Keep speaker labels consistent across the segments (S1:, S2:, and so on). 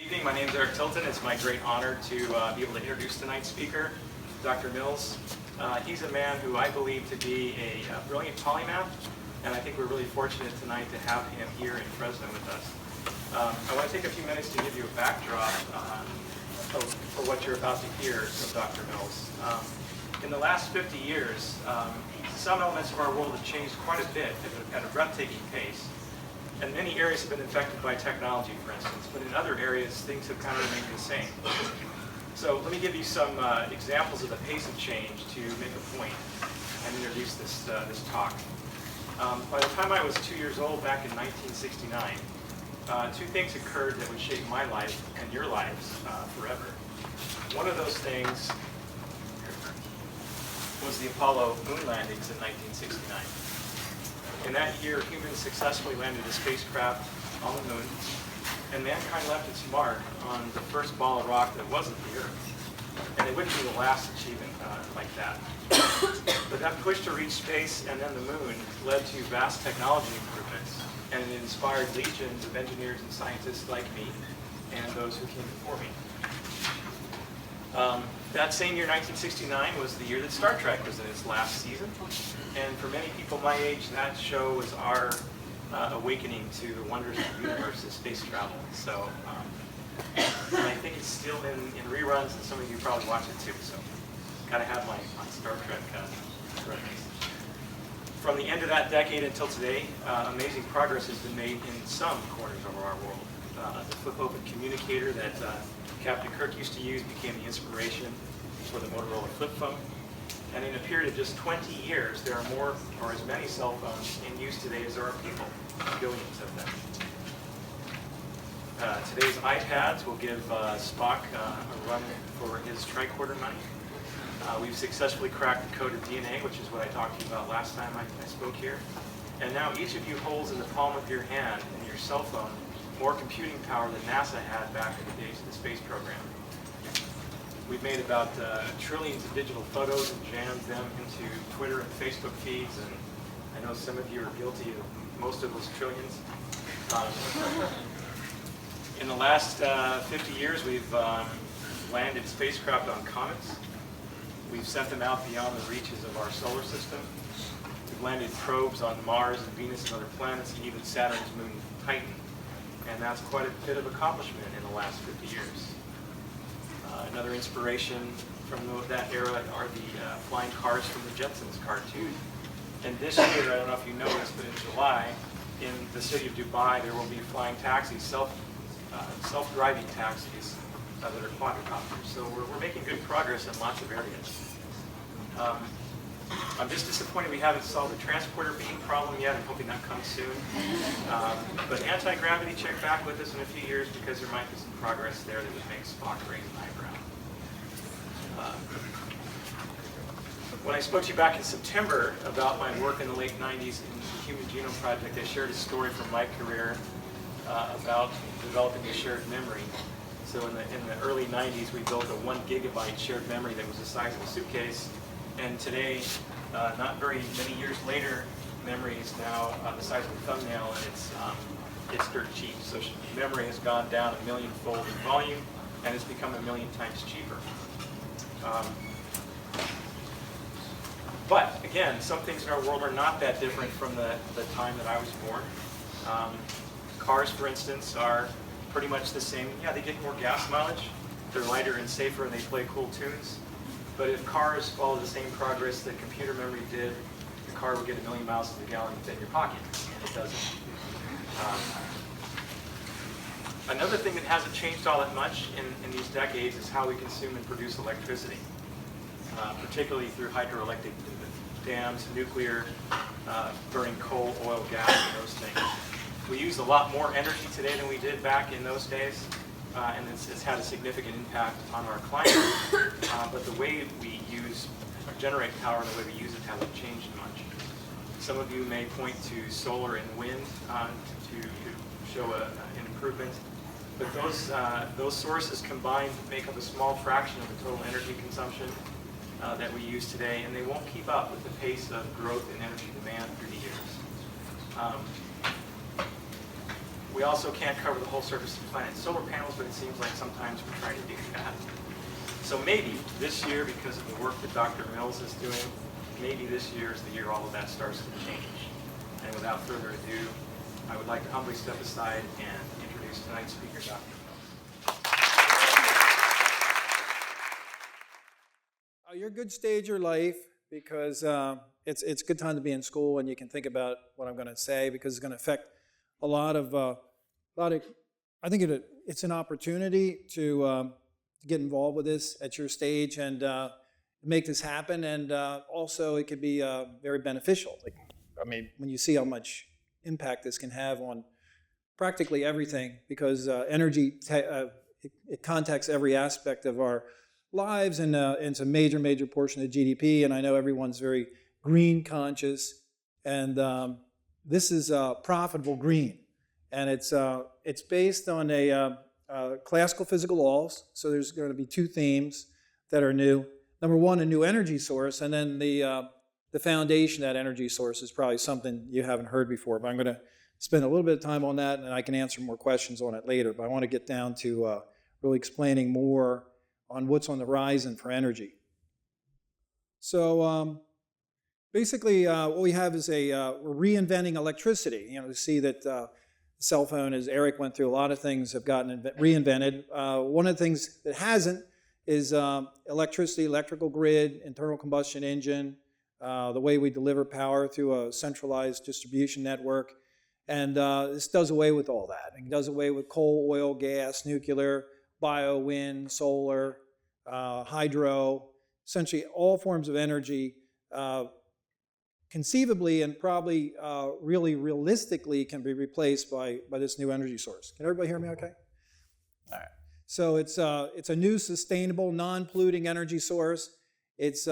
S1: Good evening, my name is Eric Tilton. It's my great honor to be able to introduce tonight's speaker, Dr. Mills. He's a man who I believe to be a brilliant polymath, and I think we're really fortunate tonight to have him here in Fresno with us. I want to take a few minutes to give you a backdrop for what you're about to hear from Dr. Mills. In the last 50 years, some elements of our world have changed quite a bit at a breathtaking pace. And many areas have been affected by technology, for instance, but in other areas, things have kind of remained the same. So let me give you some examples of the pace of change to make a point and introduce this talk. By the time I was 2 years old, back in 1969, two things occurred that would shape my life and your lives forever. One of those things was the Apollo moon landings in 1969. In that year, humans successfully landed a spacecraft on the moon, and mankind left its mark on the first ball of rock that wasn't the Earth. And it wouldn't be the last achievement like that. But that push to reach space and then the moon led to vast technology improvements, and it inspired legions of engineers and scientists like me and those who came before me. That same year, 1969, was the year that Star Trek was in its last season. And for many people my age, that show was our awakening to the wonders of the universe and space travel. So I think it's still in reruns, and some of you probably watch it too. So gotta have my Star Trek reference. From the end of that decade until today, amazing progress has been made in some corners of our world. The flip-open communicator that Captain Kirk used to use became the inspiration for the Motorola flip phone. And in a period of just 20 years, there are more or as many cell phones in use today as there are people, billions of them. Today's iPads will give Spock a run for his tricorder money. We've successfully cracked the code of DNA, which is what I talked to you about last time I spoke here. And now each of you holds in the palm of your hand in your cell phone more computing power than NASA had back in the days of the space program. We've made about trillions of digital photos and jammed them into Twitter and Facebook feeds, and I know some of you are guilty of most of those trillions. In the last 50 years, we've landed spacecraft on comets. We've sent them out beyond the reaches of our solar system. We've landed probes on Mars and Venus and other planets, and even Saturn's moon Titan. And that's quite a bit of accomplishment in the last 50 years. Another inspiration from that era are the flying cars from the Jetsons cartoon. And this year, I don't know if you know this, but in July, in the city of Dubai, there will be flying taxis, self-driving taxis that are quadricopters. So we're making good progress in lots of areas. I'm just disappointed we haven't solved the transporter beam problem yet. I'm hoping that comes soon. But anti-gravity, check back with us in a few years because there might be some progress there that would make Spock raise an eyebrow. When I spoke to you back in September about my work in the late 90s in the Human Genome Project, I shared a story from my career about developing a shared memory. So in the early 90s, we built a 1 gigabyte shared memory that was the size of a suitcase. And today, not very many years later, memory is now the size of a thumbnail, and it's dirt cheap. So memory has gone down 1 million-fold in volume, and it's become 1 million times cheaper. But again, some things in our world are not that different from the time that I was born. Cars, for instance, are pretty much the same. Yeah, they get more gas mileage, they're lighter and safer, and they play cool tunes. But if cars follow the same progress that computer memory did, the car would get 1 million miles to the gallon and fit in your pocket, and it doesn't. Another thing that hasn't changed all that much in these decades is how we consume and produce electricity, particularly through hydroelectric dams, nuclear, burning coal, oil, gas, and those things. We use a lot more energy today than we did back in those days, and it's had a significant impact on our climate. But the way we use or generate power and the way we use it hasn't changed much. Some of you may point to solar and wind to show an improvement. But those sources combined make up a small fraction of the total energy consumption that we use today, and they won't keep up with the pace of growth in energy demand through the years. We also can't cover the whole surface of the planet with solar panels, but it seems like sometimes we're trying to do that. So maybe this year, because of the work that Dr. Mills is doing, maybe this year is the year all of that starts to change. And without further ado, I would like to humbly step aside and introduce tonight's speaker, Dr. Mills.
S2: You're a good stage of your life because it's a good time to be in school, and you can think about what I'm going to say because it's going to affect a lot of. I think it's an opportunity to get involved with this at your stage and make this happen, and also it could be very beneficial. When you see how much impact this can have on practically everything, because energy it contacts every aspect of our lives, and it's a major portion of GDP. And I know everyone's very green conscious, and this is profitable green, and it's based on a classical physical laws. So there's going to be two themes that are new. Number one, a new energy source, and then the foundation of that energy source is probably something you haven't heard before. But I'm going to spend a little bit of time on that, and I can answer more questions on it later. But I want to get down to really explaining more on what's on the horizon for energy. So basically, what we have is we're reinventing electricity. You see that the cell phone, as Eric went through, a lot of things have gotten reinvented. One of the things that hasn't is electricity, electrical grid, internal combustion engine, the way we deliver power through a centralized distribution network. And this does away with all that. It does away with coal, oil, gas, nuclear, bio, wind, solar, hydro, essentially all forms of energy conceivably and probably really realistically can be replaced by this new energy source. Can everybody hear me okay? All right. So it's a new sustainable, non-polluting energy source. It's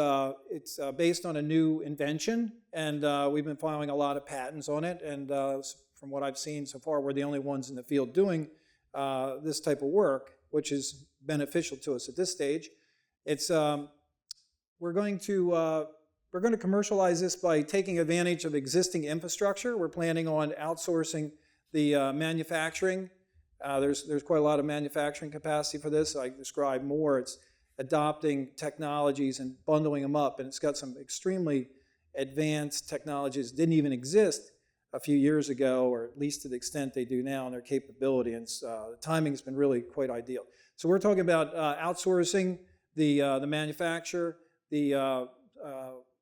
S2: based on a new invention, and we've been filing a lot of patents on it. And from what I've seen so far, we're the only ones in the field doing this type of work, which is beneficial to us at this stage. We're going to commercialize this by taking advantage of existing infrastructure. We're planning on outsourcing the manufacturing. There's quite a lot of manufacturing capacity for this. I describe more. It's adopting technologies and bundling them up, and it's got some extremely advanced technologies that didn't even exist a few years ago, or at least to the extent they do now in their capability, and the timing has been really quite ideal. So we're talking about outsourcing the manufacture, the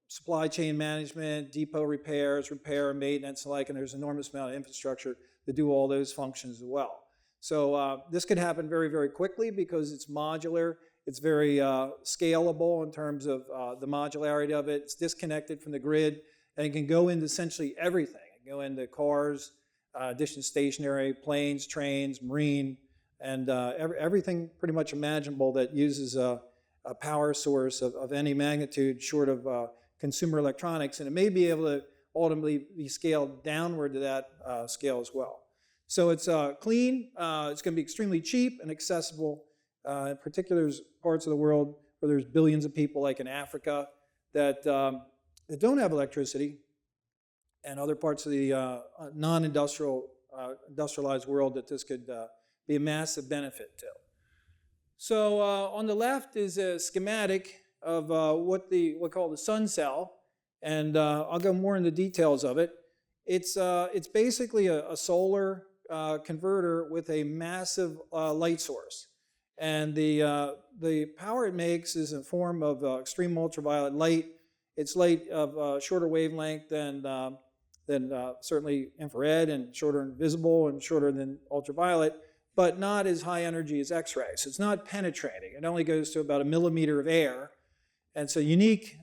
S2: supply chain management, depot repairs, repair and maintenance alike, and there's an enormous amount of infrastructure to do all those functions as well. So this could happen very quickly because it's modular. It's very scalable in terms of the modularity of it. It's disconnected from the grid, and it can go into essentially everything. It can go into cars, addition stationary, planes, trains, marine, and everything pretty much imaginable that uses a power source of any magnitude short of consumer electronics. And it may be able to ultimately be scaled downward to that scale as well. So it's clean. It's going to be extremely cheap and accessible. In particular parts of the world where there's billions of people, like in Africa, that don't have electricity, and other parts of the industrialized world that this could be a massive benefit to. So on the left is a schematic of what we call the sun cell, and I'll go more into details of it. It's basically a solar converter with a massive light source. And the power it makes is in form of extreme ultraviolet light. It's light of shorter wavelength than certainly infrared, and shorter than visible, and shorter than ultraviolet, but not as high energy as X-ray. So it's not penetrating. It only goes to about 1 millimeter of air. And it's a unique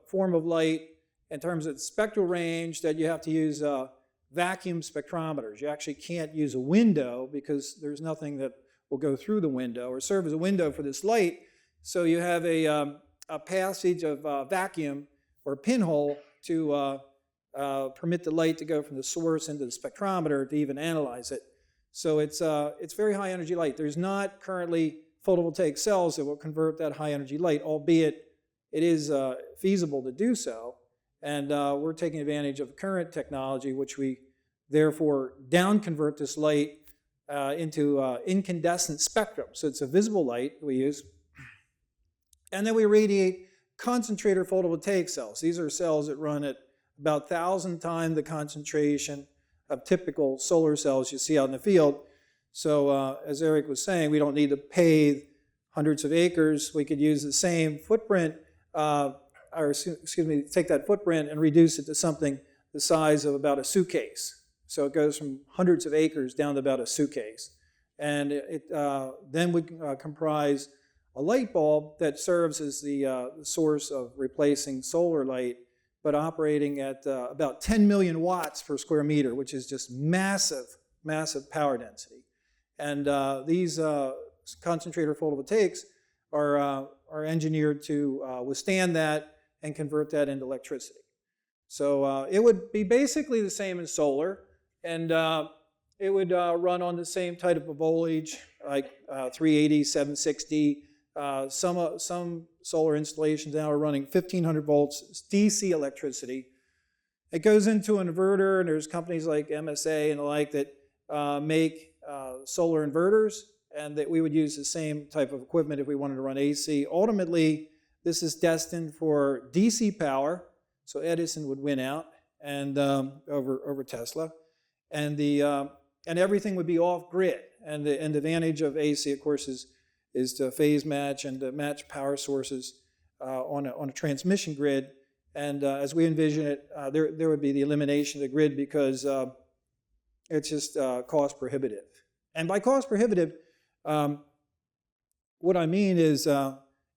S2: form of light in terms of spectral range that you have to use vacuum spectrometers. You actually can't use a window because there's nothing that will go through the window or serve as a window for this light. So you have a passage of vacuum or pinhole to permit the light to go from the source into the spectrometer to even analyze it. So it's very high energy light. There's not currently photovoltaic cells that will convert that high energy light, albeit it is feasible to do so. And we're taking advantage of current technology, which we therefore down convert this light into incandescent spectrum. So it's a visible light we use. And then we radiate concentrator photovoltaic cells. These are cells that run at about 1,000 times the concentration of typical solar cells you see out in the field. So as Eric was saying, we don't need to pave hundreds of acres. We could use the same footprint, take that footprint and reduce it to something the size of about a suitcase. So it goes from hundreds of acres down to about a suitcase. And it then would comprise a light bulb that serves as the source of replacing solar light, but operating at about 10 million watts per square meter, which is just massive, massive power density. And these concentrator photovoltaics are engineered to withstand that and convert that into electricity. So it would be basically the same as solar, and it would run on the same type of voltage, like 380, 760. Some solar installations now are running 1,500 volts. It's DC electricity. It goes into an inverter, and there's companies like MSA and the like that make solar inverters, and that we would use the same type of equipment if we wanted to run AC. Ultimately, this is destined for DC power, so Edison would win out and over Tesla, and everything would be off grid. And the advantage of AC, of course, is to phase match and to match power sources on a transmission grid. And as we envision it, there would be the elimination of the grid because it's just cost prohibitive. And by cost prohibitive, what I mean is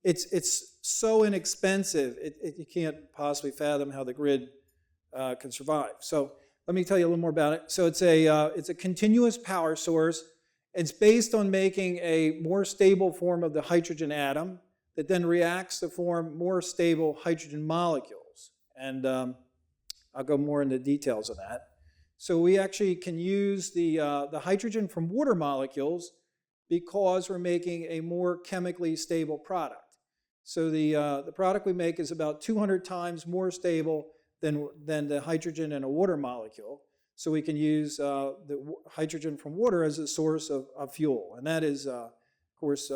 S2: it's so inexpensive, you can't possibly fathom how the grid can survive. So let me tell you a little more about it. So it's a continuous power source. It's based on making a more stable form of the hydrogen atom that then reacts to form more stable hydrogen molecules. And I'll go more into details of that. So we actually can use the hydrogen from water molecules because we're making a more chemically stable product. So the product we make is about 200 times more stable than the hydrogen in a water molecule. So we can use the hydrogen from water as a source of fuel. And that is, of course,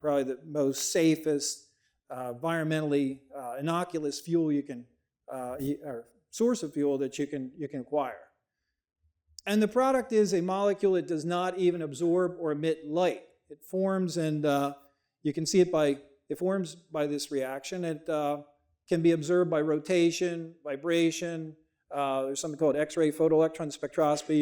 S2: probably the most safest, environmentally innocuous fuel you can, or source of fuel that you can acquire. And the product is a molecule that does not even absorb or emit light. It forms, and you can see it forms by this reaction. It can be observed by rotation, vibration. There's something called X-ray photoelectron spectroscopy.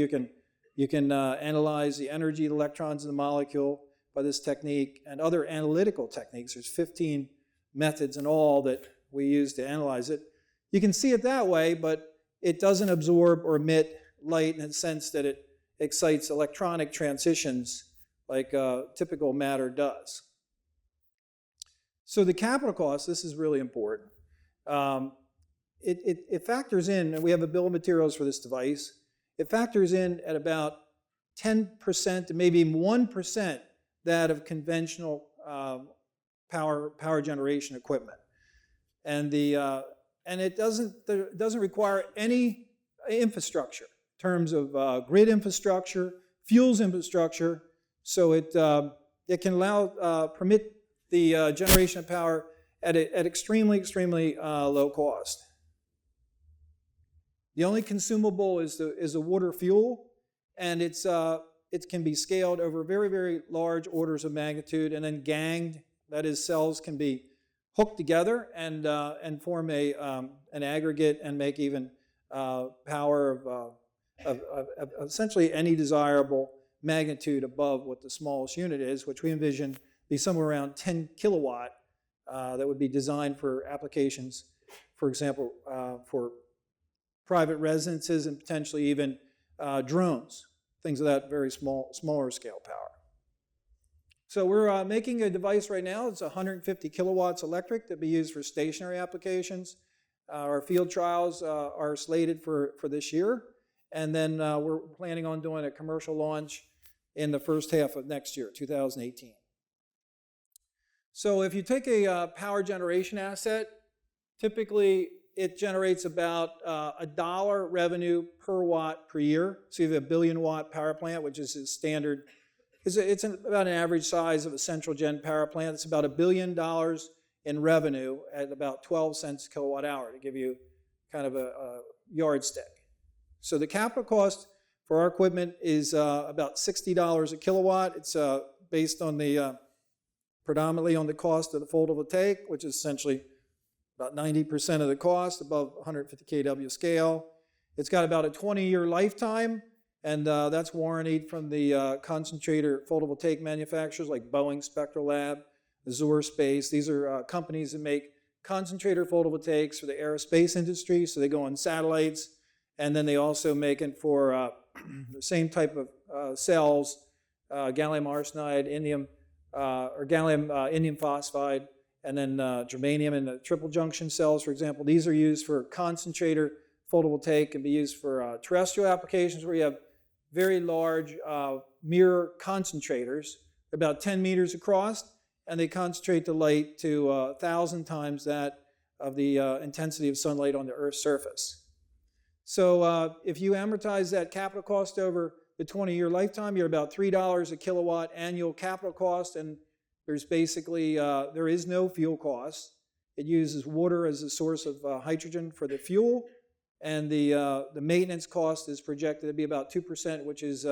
S2: You can analyze the energy of the electrons in the molecule by this technique and other analytical techniques. There's 15 methods in all that we use to analyze it. You can see it that way, but it doesn't absorb or emit light in the sense that it excites electronic transitions like typical matter does. So the capital cost, this is really important. It factors in, and we have a bill of materials for this device, it factors in at about 10% to maybe 1% that of conventional power generation equipment. And it doesn't require any infrastructure in terms of grid infrastructure, fuels infrastructure, so it can permit the generation of power at extremely low cost. The only consumable is the water fuel, and it can be scaled over very large orders of magnitude and then ganged. That is, cells can be hooked together and form an aggregate and make even power of essentially any desirable magnitude above what the smallest unit is, which we envision be somewhere around 10 kilowatt. That would be designed for applications, for example, for private residences and potentially even drones, things of that very smaller scale power. So we're making a device right now. It's 150 kilowatts electric that be used for stationary applications. Our field trials are slated for this year, and then we're planning on doing a commercial launch in the first half of next year, 2018. So if you take a power generation asset, typically it generates about $1 revenue per watt per year. So you have a 1 billion watt power plant, which is a standard. It's about an average size of a central gen power plant. It's about $1 billion in revenue at about 12 cents a kilowatt hour, to give you kind of a yardstick. So the capital cost for our equipment is about $60 a kilowatt. It's based on the predominantly on the cost of the photovoltaic, which is essentially about 90% of the cost, above 150 kW scale. It's got about a 20-year lifetime, and that's warranted from the concentrator photovoltaic manufacturers like Boeing Spectral Lab, Azure Space. These are companies that make concentrator photovoltaics for the aerospace industry, so they go on satellites, and then they also make it for the same type of cells, gallium arsenide, indium, or gallium indium phosphide, and then germanium and the triple junction cells, for example. These are used for concentrator photovoltaic, can be used for terrestrial applications where you have very large mirror concentrators, about 10 meters across, and they concentrate the light to 1,000 times that of the intensity of sunlight on the Earth's surface. So if you amortize that capital cost over the 20-year lifetime, you're about $3 a kilowatt annual capital cost, and there's basically, there is no fuel cost. It uses water as a source of hydrogen for the fuel, and the maintenance cost is projected to be about 2%, which is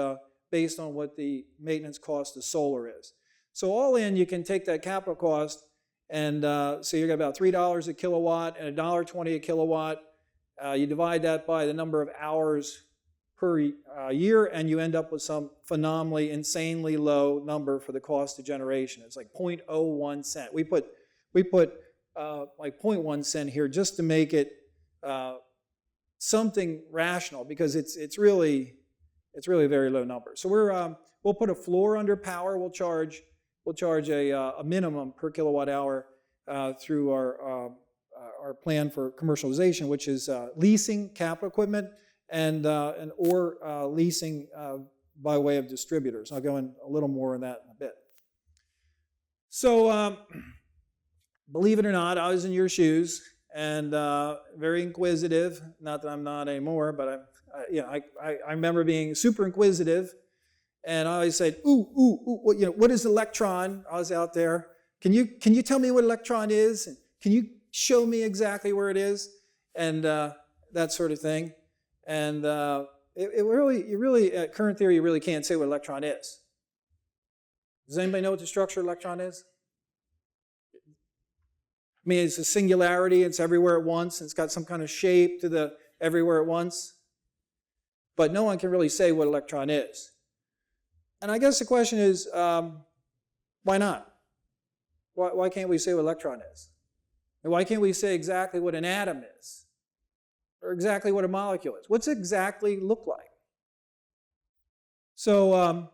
S2: based on what the maintenance cost of solar is. So all in, you can take that capital cost, and so you got about $3 a kilowatt and $1.20 a kilowatt. You divide that by the number of hours per year, and you end up with some phenomenally, insanely low number for the cost of generation. It's like 0.01 cent. We put like 0.1 cent here just to make it something rational, because it's really a very low number. So we'll put a floor under power. We'll charge a minimum per kilowatt hour through our plan for commercialization, which is leasing capital equipment or leasing by way of distributors. I'll go in a little more on that in a bit. So believe it or not, I was in your shoes and very inquisitive. Not that I'm not anymore, but I remember being super inquisitive, and I always said, what is electron? I was out there. Can you tell me what electron is? And can you show me exactly where it is? And that sort of thing. And at current theory, you really can't say what electron is. Does anybody know what the structure of electron is? I mean, it's a singularity. It's everywhere at once. It's got some kind of shape to the everywhere at once. But no one can really say what electron is. And I guess the question is, why not? Why can't we say what electron is? And why can't we say exactly what an atom is? Or exactly what a molecule is? What's it exactly look like? So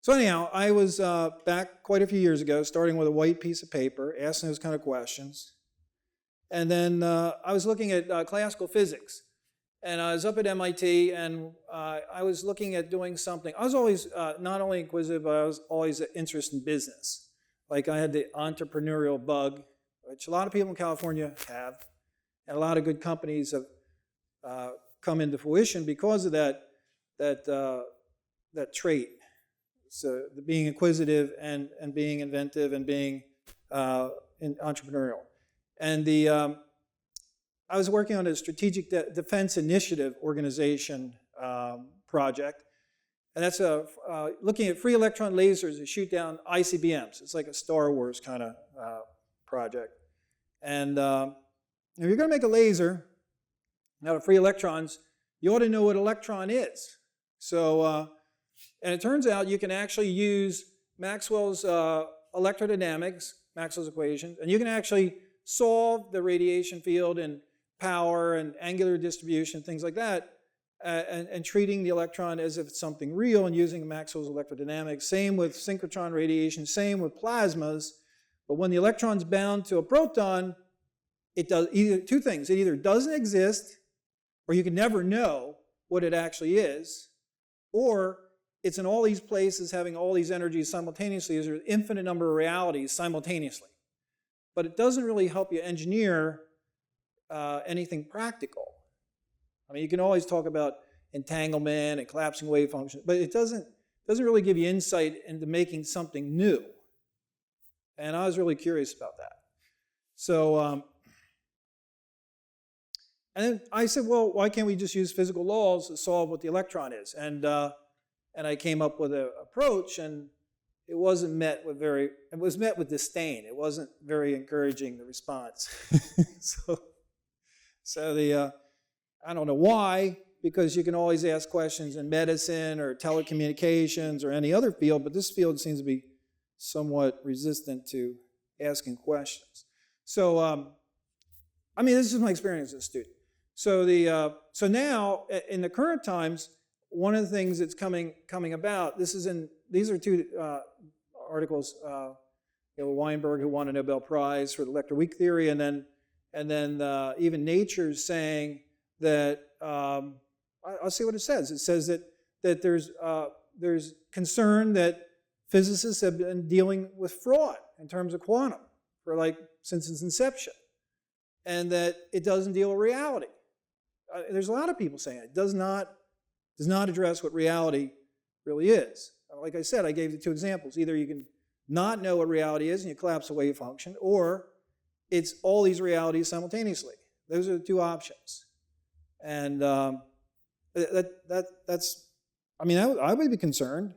S2: anyhow, I was back quite a few years ago, starting with a white piece of paper, asking those kind of questions. And then I was looking at classical physics. And I was up at MIT, and I was looking at doing something. I was always not only inquisitive, but I was always interested in business. Like I had the entrepreneurial bug, which a lot of people in California have. And a lot of good companies have come into fruition because of that trait. So being inquisitive and being inventive and being entrepreneurial. And I was working on a strategic defense initiative organization project, and that's looking at free electron lasers that shoot down ICBMs. It's like a Star Wars kind of project. And if you're going to make a laser out of free electrons, you ought to know what an electron is. So, and it turns out you can actually use Maxwell's electrodynamics, Maxwell's equations, and you can actually solve the radiation field and power and angular distribution, things like that, and treating the electron as if it's something real and using Maxwell's electrodynamics. Same with synchrotron radiation, same with plasmas. But when the electron's bound to a proton, it does either two things. It either doesn't exist, or you can never know what it actually is, or it's in all these places having all these energies simultaneously. There's an infinite number of realities simultaneously. But it doesn't really help you engineer anything practical. I mean, you can always talk about entanglement and collapsing wave function, but it doesn't really give you insight into making something new. And I was really curious about that. So, and then I said, well, why can't we just use physical laws to solve what the electron is? And I came up with an approach, and it was met with disdain. It wasn't very encouraging, the response. so I don't know why, because you can always ask questions in medicine or telecommunications or any other field, but this field seems to be somewhat resistant to asking questions. So, I mean, this is my experience as a student. So now, in the current times, one of the things that's coming about, these are two articles, Weinberg, who won a Nobel Prize for the electroweak theory, and then even Nature's saying that, I'll see what it says. It says that there's concern that physicists have been dealing with fraud in terms of quantum since its inception, and that it doesn't deal with reality. There's a lot of people saying it does not address what reality really is. Like I said, I gave you two examples. Either you can not know what reality is and you collapse a wave function, or it's all these realities simultaneously. Those are the two options. And that's, I mean, I would be concerned.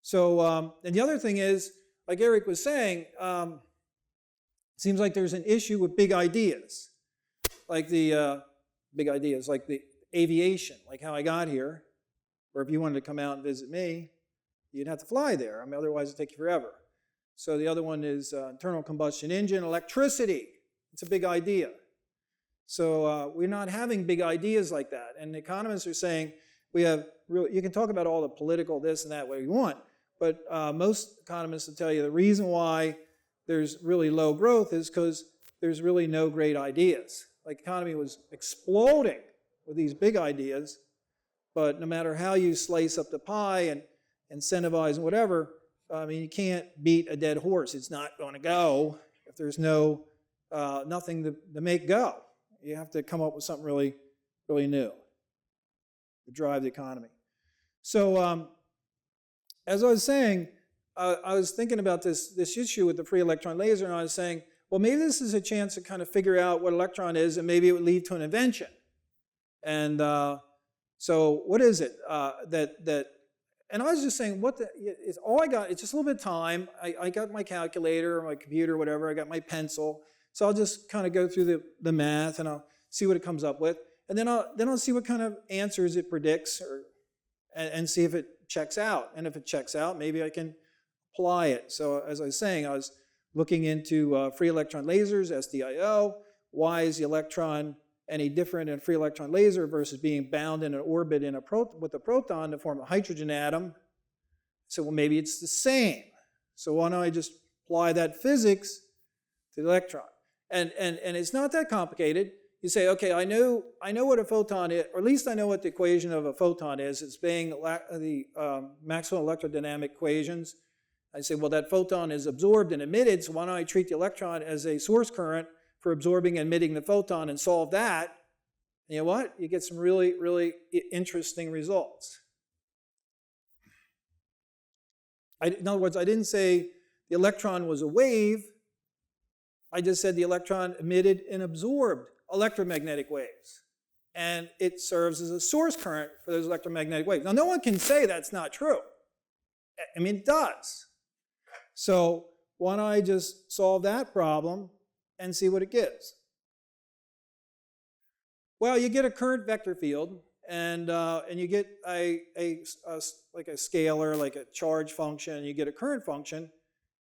S2: So, and the other thing is, like Eric was saying, it seems like there's an issue with big ideas, like the aviation, like how I got here, or if you wanted to come out and visit me, you'd have to fly there. I mean, otherwise it'd take you forever. So the other one is internal combustion engine, electricity. It's a big idea. So we're not having big ideas like that. And economists are saying you can talk about all the political this and that way you want, but most economists will tell you the reason why there's really low growth is because there's really no great ideas. Like the economy was exploding with these big ideas, but no matter how you slice up the pie and incentivize and whatever, I mean, you can't beat a dead horse. It's not going to go if there's nothing to make go. You have to come up with something really, really new to drive the economy. So as I was saying, I was thinking about this issue with the free electron laser, and I was saying, well, maybe this is a chance to kind of figure out what electron is, and maybe it would lead to an invention. And so what is it and I was just saying, it's all I got, it's just a little bit of time. I got my calculator or my computer or whatever, I got my pencil. So I'll just kind of go through the math and I'll see what it comes up with. And then I'll see what kind of answers it predicts and see if it checks out. And if it checks out, maybe I can apply it. So as I was saying, I was looking into free electron lasers, SDIO. Why is the electron any different in a free electron laser versus being bound in an orbit with a proton to form a hydrogen atom? So well, maybe it's the same. So why don't I just apply that physics to the electron? And it's not that complicated. You say, okay, I know what a photon is, or at least I know what the equation of a photon is. It's being the Maxwell electrodynamic equations. I say, well, that photon is absorbed and emitted, so why don't I treat the electron as a source current for absorbing and emitting the photon and solve that? And you know what? You get some really, really interesting results. In other words, I didn't say the electron was a wave. I just said the electron emitted and absorbed electromagnetic waves. And it serves as a source current for those electromagnetic waves. Now, no one can say that's not true. I mean, it does. So why don't I just solve that problem and see what it gives? Well, you get a current vector field, and you get like a scalar, like a charge function, and you get a current function.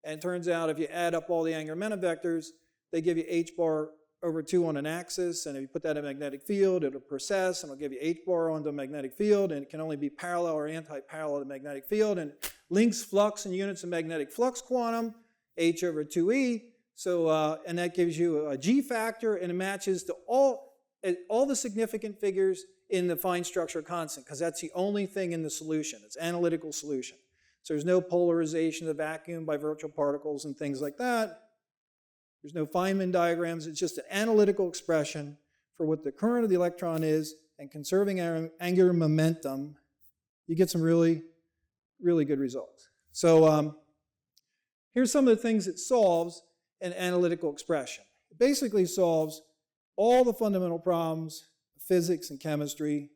S2: And it turns out if you add up all the angular momentum vectors, they give you h bar over 2 on an axis, and if you put that in a magnetic field, it'll precess, and it'll give you h bar onto a magnetic field, and it can only be parallel or anti-parallel to the magnetic field, and links flux in units of magnetic flux quantum, h over 2e, so, and that gives you a g factor, and it matches to all the significant figures in the fine structure constant, because that's the only thing in the solution. It's analytical solution. So there's no polarization of the vacuum by virtual particles and things like that. There's no Feynman diagrams. It's just an analytical expression for what the current of the electron is, and conserving angular momentum, you get some really, really good results. So here's some of the things it solves in analytical expression. It basically solves all the fundamental problems of physics and chemistry,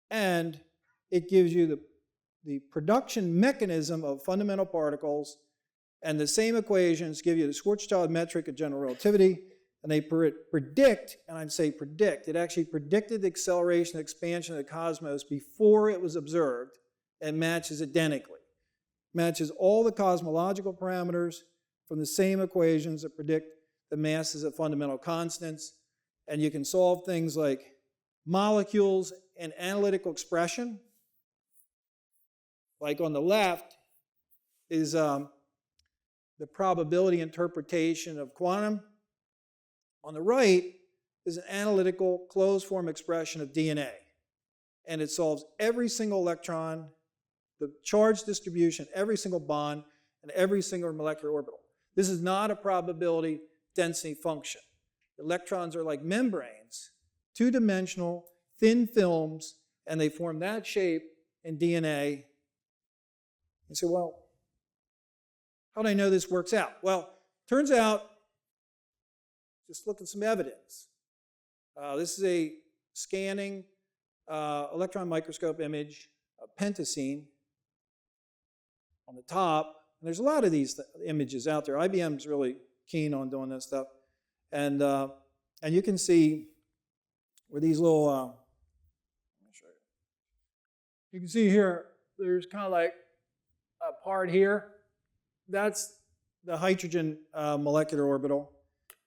S2: and it gives you the production mechanism of fundamental particles, and the same equations give you the Schwarzschild metric of general relativity, and they predict, and I'd say predict, it actually predicted the acceleration and expansion of the cosmos before it was observed, and matches identically. Matches all the cosmological parameters from the same equations that predict the masses of fundamental constants, and you can solve things like molecules and analytical expression. Like on the left is the probability interpretation of quantum. On the right is an analytical closed form expression of DNA. And it solves every single electron, the charge distribution, every single bond, and every single molecular orbital. This is not a probability density function. Electrons are like membranes, two-dimensional, thin films, and they form that shape in DNA. You say, well, how do I know this works out? Well, turns out, just look at some evidence. This is a scanning electron microscope image of pentacene on the top. And there's a lot of these images out there. IBM's really keen on doing this stuff. And you can see where these little, let me show you. You can see here, there's kind of like a part here. That's the hydrogen molecular orbital.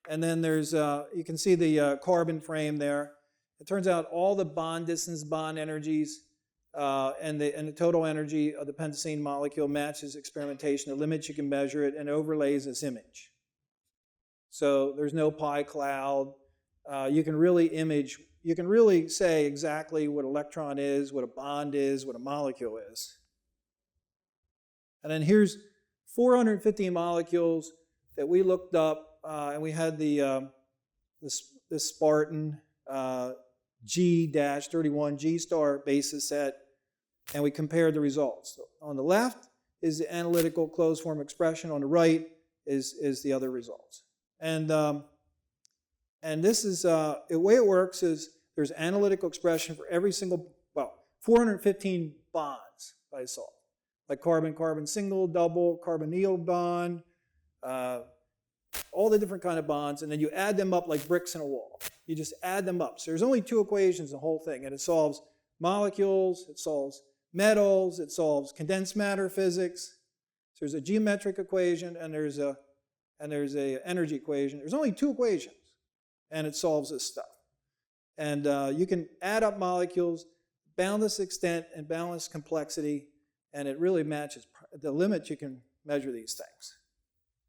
S2: And then there's, you can see the carbon frame there. It turns out all the bond distance, bond energies, and the total energy of the pentacene molecule matches experimentation. The limits you can measure it and overlays this image. So there's no pi cloud. You can really image, you can really say exactly what an electron is, what a bond is, what a molecule is. And then here's 450 molecules that we looked up, and we had this Spartan G-31 G-star basis set, and we compared the results. So on the left is the analytical closed form expression. On the right is the other results. And this is, the way it works is there's analytical expression for every single, 415 bonds by salt. Like carbon-carbon single, double, carbonyl bond, all the different kind of bonds, and then you add them up like bricks in a wall. You just add them up. So there's only two equations in the whole thing, and it solves molecules, it solves metals, it solves condensed matter physics. So there's a geometric equation, and there's a energy equation. There's only two equations, and it solves this stuff. And you can add up molecules, boundless extent and boundless complexity, and it really matches the limit you can measure these things.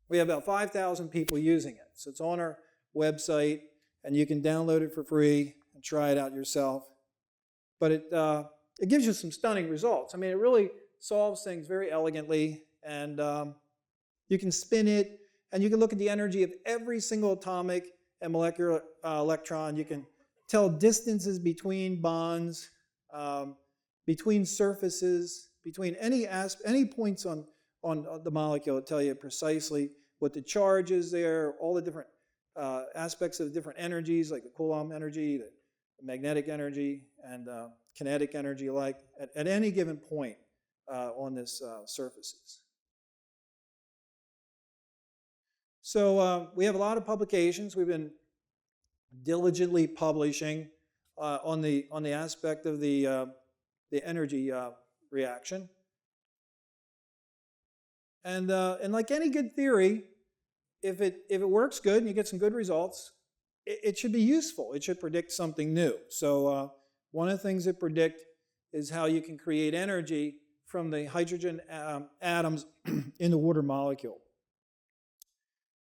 S2: We have about 5,000 people using it. So it's on our website, and you can download it for free and try it out yourself. But it gives you some stunning results. I mean, it really solves things very elegantly, and you can spin it, and you can look at the energy of every single atomic and molecular electron. You can tell distances between bonds, between surfaces, between any points on the molecule. It'll tell you precisely what the charge is there, all the different aspects of different energies, like the Coulomb energy, the magnetic energy, and kinetic energy, like at any given point on this surfaces. So we have a lot of publications. We've been diligently publishing on the aspect of the energy reaction. And like any good theory, if it works good and you get some good results, it should be useful. It should predict something new. So one of the things it predict is how you can create energy from the hydrogen atoms in the water molecule.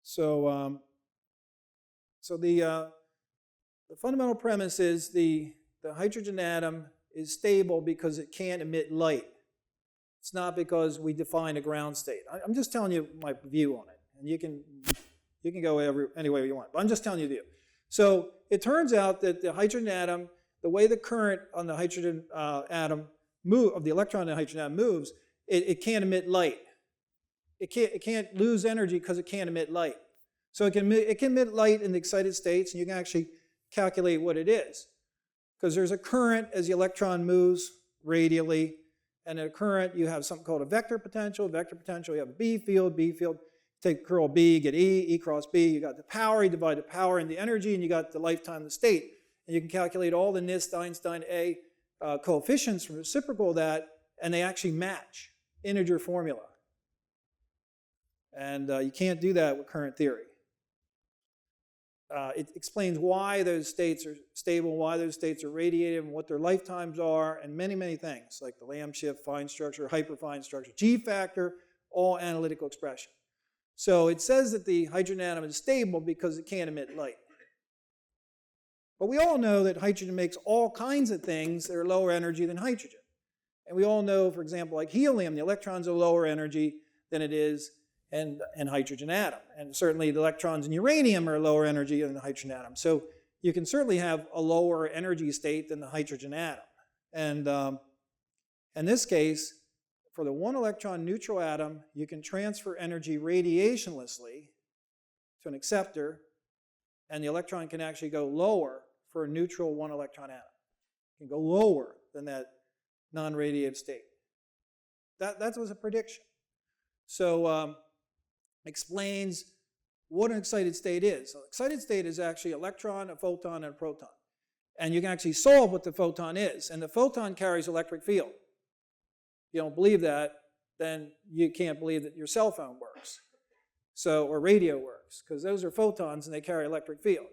S2: So the fundamental premise is the hydrogen atom is stable because it can't emit light. It's not because we define a ground state. I'm just telling you my view on it, and you can You can go any way you want, but I'm just telling you the view. So it turns out that the hydrogen atom, the way the current on the hydrogen atom of the electron in the hydrogen atom moves, it can't emit light. It can't lose energy because it can't emit light. So it can emit light in the excited states, and you can actually calculate what it is. Because there's a current as the electron moves radially, and in a current you have something called a vector potential. Vector potential, you have a B field. Take curl B, get E cross B. You got the power, you divide the power and the energy, and you got the lifetime of the state. And you can calculate all the NIST, Einstein, A coefficients from reciprocal of that, and they actually match. Integer formula. And you can't do that with current theory. It explains why those states are stable, why those states are radiative, and what their lifetimes are, and many, many things, like the Lamb shift, fine structure, hyperfine structure, G factor, all analytical expression. So it says that the hydrogen atom is stable because it can't emit light. But we all know that hydrogen makes all kinds of things that are lower energy than hydrogen. And we all know, for example, like helium, the electrons are lower energy than it is in hydrogen atom. And certainly the electrons in uranium are lower energy than the hydrogen atom. So you can certainly have a lower energy state than the hydrogen atom. And in this case, for the one electron neutral atom, you can transfer energy radiationlessly to an acceptor, and the electron can actually go lower for a neutral one electron atom. It can go lower than that non-radiative state. That was a prediction. So explains what an excited state is. So excited state is actually an electron, a photon, and a proton. And you can actually solve what the photon is. And the photon carries electric field. If you don't believe that, then you can't believe that your cell phone works. Or radio works, because those are photons and they carry electric field.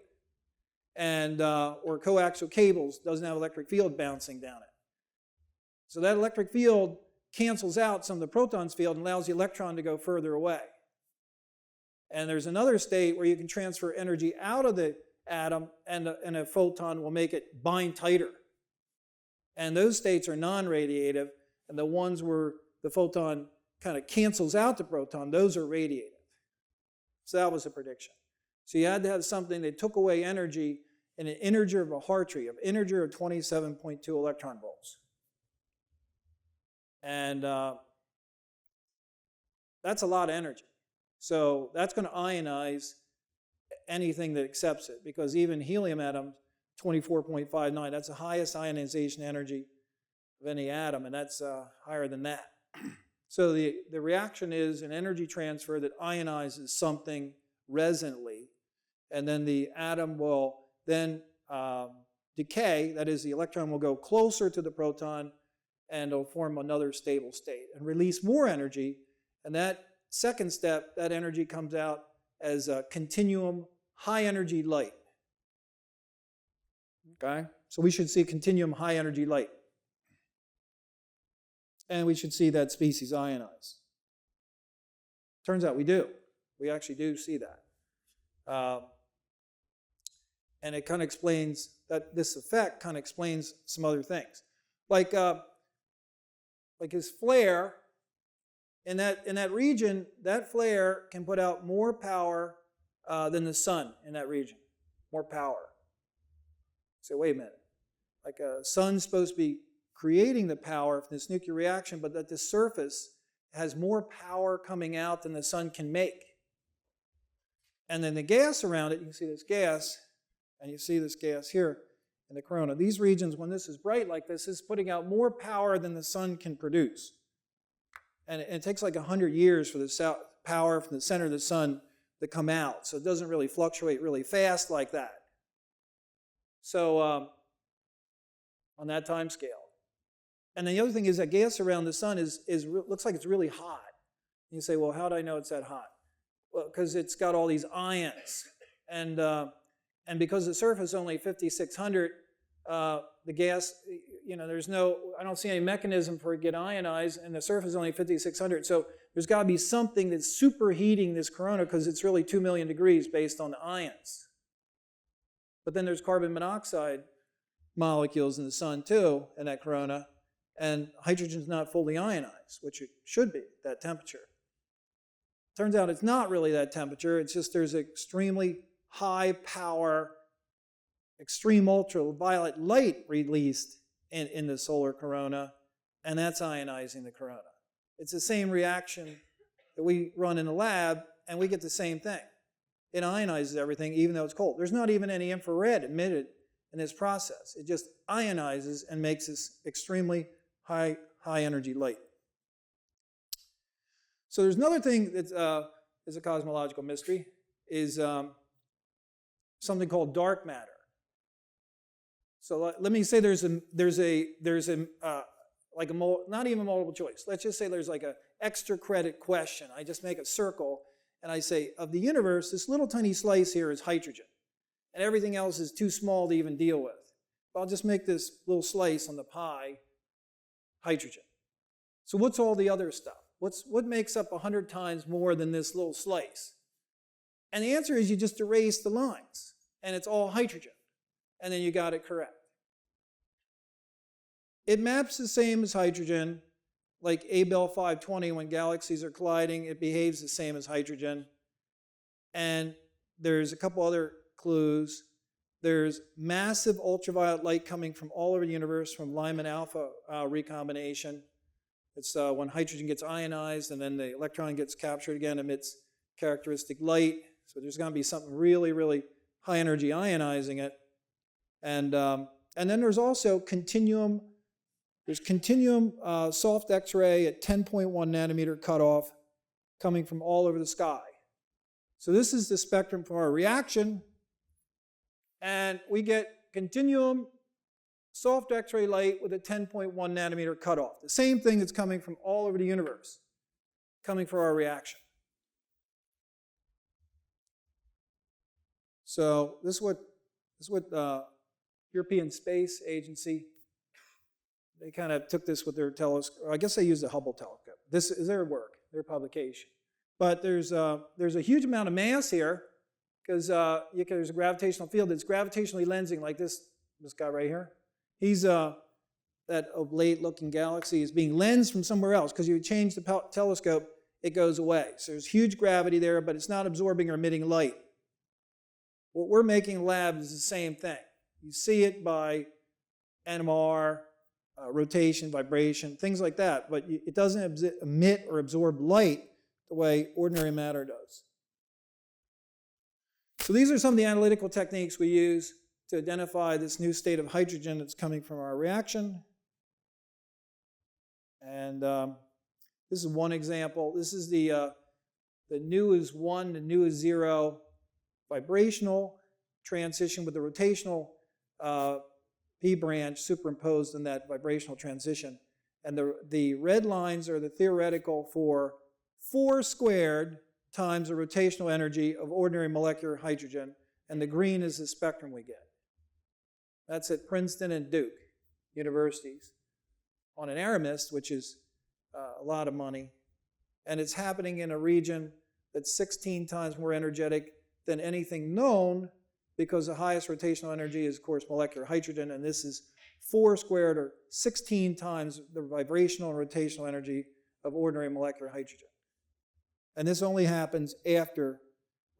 S2: And or coaxial cables doesn't have electric field bouncing down it. So that electric field cancels out some of the proton's field and allows the electron to go further away. And there's another state where you can transfer energy out of the atom, and a photon will make it bind tighter. And those states are non-radiative, and the ones where the photon kind of cancels out the proton, those are radiative. So that was a prediction. So you had to have something that took away energy in an integer of a Hartree, an integer of 27.2 electron volts. And that's a lot of energy. So that's going to ionize anything that accepts it, because even helium atom, 24.59, that's the highest ionization energy of any atom, and that's higher than that. So the reaction is an energy transfer that ionizes something resonantly, and then the atom will then decay, that is, the electron will go closer to the proton, and it'll form another stable state and release more energy, and that second step, that energy comes out as a continuum high energy light. Okay? So we should see continuum high energy light. And we should see that species ionize. Turns out we do. We actually do see that. And it kind of explains that this effect kind of explains some other things. Like his flare, in that region, that flare can put out more power than the sun in that region. More power. So wait a minute. Like a sun's supposed to be creating the power from this nuclear reaction, but that the surface has more power coming out than the sun can make. And then the gas around it, you can see this gas, and you see this gas here in the corona. These regions, when this is bright like this, is putting out more power than the sun can produce. And it takes like 100 years for the power from the center of the sun to come out. So it doesn't really fluctuate really fast like that. So on that time scale. And then the other thing is that gas around the sun looks like it's really hot. You say, well, how do I know it's that hot? Well, because it's got all these ions. And because the surface is only 5,600, the gas, I don't see any mechanism for it to get ionized, and the surface is only 5,600. So there's got to be something that's superheating this corona, because it's really 2 million degrees based on the ions. But then there's carbon monoxide molecules in the sun too, in that corona, and hydrogen's not fully ionized, which it should be at that temperature. turns out it's not really that temperature. It's just there's extremely high power, extreme ultraviolet light released in the solar corona, and that's ionizing the corona. It's the same reaction that we run in the lab, and we get the same thing. It ionizes everything, even though it's cold. There's not even any infrared emitted in this process. It just ionizes and makes this extremely high energy light. So there's another thing that is a cosmological mystery, is something called dark matter. So let me say there's like not even multiple choice. Let's just say there's like an extra credit question. I just make a circle and I say, of the universe, this little tiny slice here is hydrogen, and everything else is too small to even deal with. I'll just make this little slice on the pie hydrogen. So what's all the other stuff? What makes up 100 times more than this little slice? And the answer is you just erase the lines, and it's all hydrogen, and then you got it correct. It maps the same as hydrogen, like Abell 520, when galaxies are colliding, it behaves the same as hydrogen. And there's a couple other clues. There's massive ultraviolet light coming from all over the universe from Lyman alpha recombination. It's when hydrogen gets ionized and then the electron gets captured again, emits characteristic light. So there's going to be something really, really high energy ionizing it. And then there's also continuum. There's continuum soft X-ray at 10.1 nanometer cutoff coming from all over the sky. So this is the spectrum for our reaction. And we get continuum soft X-ray light with a 10.1 nanometer cutoff. The same thing that's coming from all over the universe, coming for our reaction. So this is what European Space Agency, they kind of took this with their telescope. I guess they used the Hubble telescope. This is their work, their publication. But there's a huge amount of mass here because there's a gravitational field that's gravitationally lensing, like this guy right here. He's that oblate-looking galaxy is being lensed from somewhere else because you change the telescope, it goes away. So there's huge gravity there, but it's not absorbing or emitting light. What we're making in the lab is the same thing. You see it by NMR, rotation, vibration, things like that, but it doesn't emit or absorb light the way ordinary matter does. So these are some of the analytical techniques we use to identify this new state of hydrogen that's coming from our reaction. And this is one example. This is the nu is 1, the nu is 0 vibrational transition with the rotational P branch superimposed in that vibrational transition. And the red lines are the theoretical for 4 squared times the rotational energy of ordinary molecular hydrogen, and the green is the spectrum we get. That's at Princeton and Duke universities on an Aramis, which is a lot of money. And it's happening in a region that's 16 times more energetic than anything known, because the highest rotational energy is, of course, molecular hydrogen, and this is 4 squared, or 16 times the vibrational and rotational energy of ordinary molecular hydrogen. And this only happens after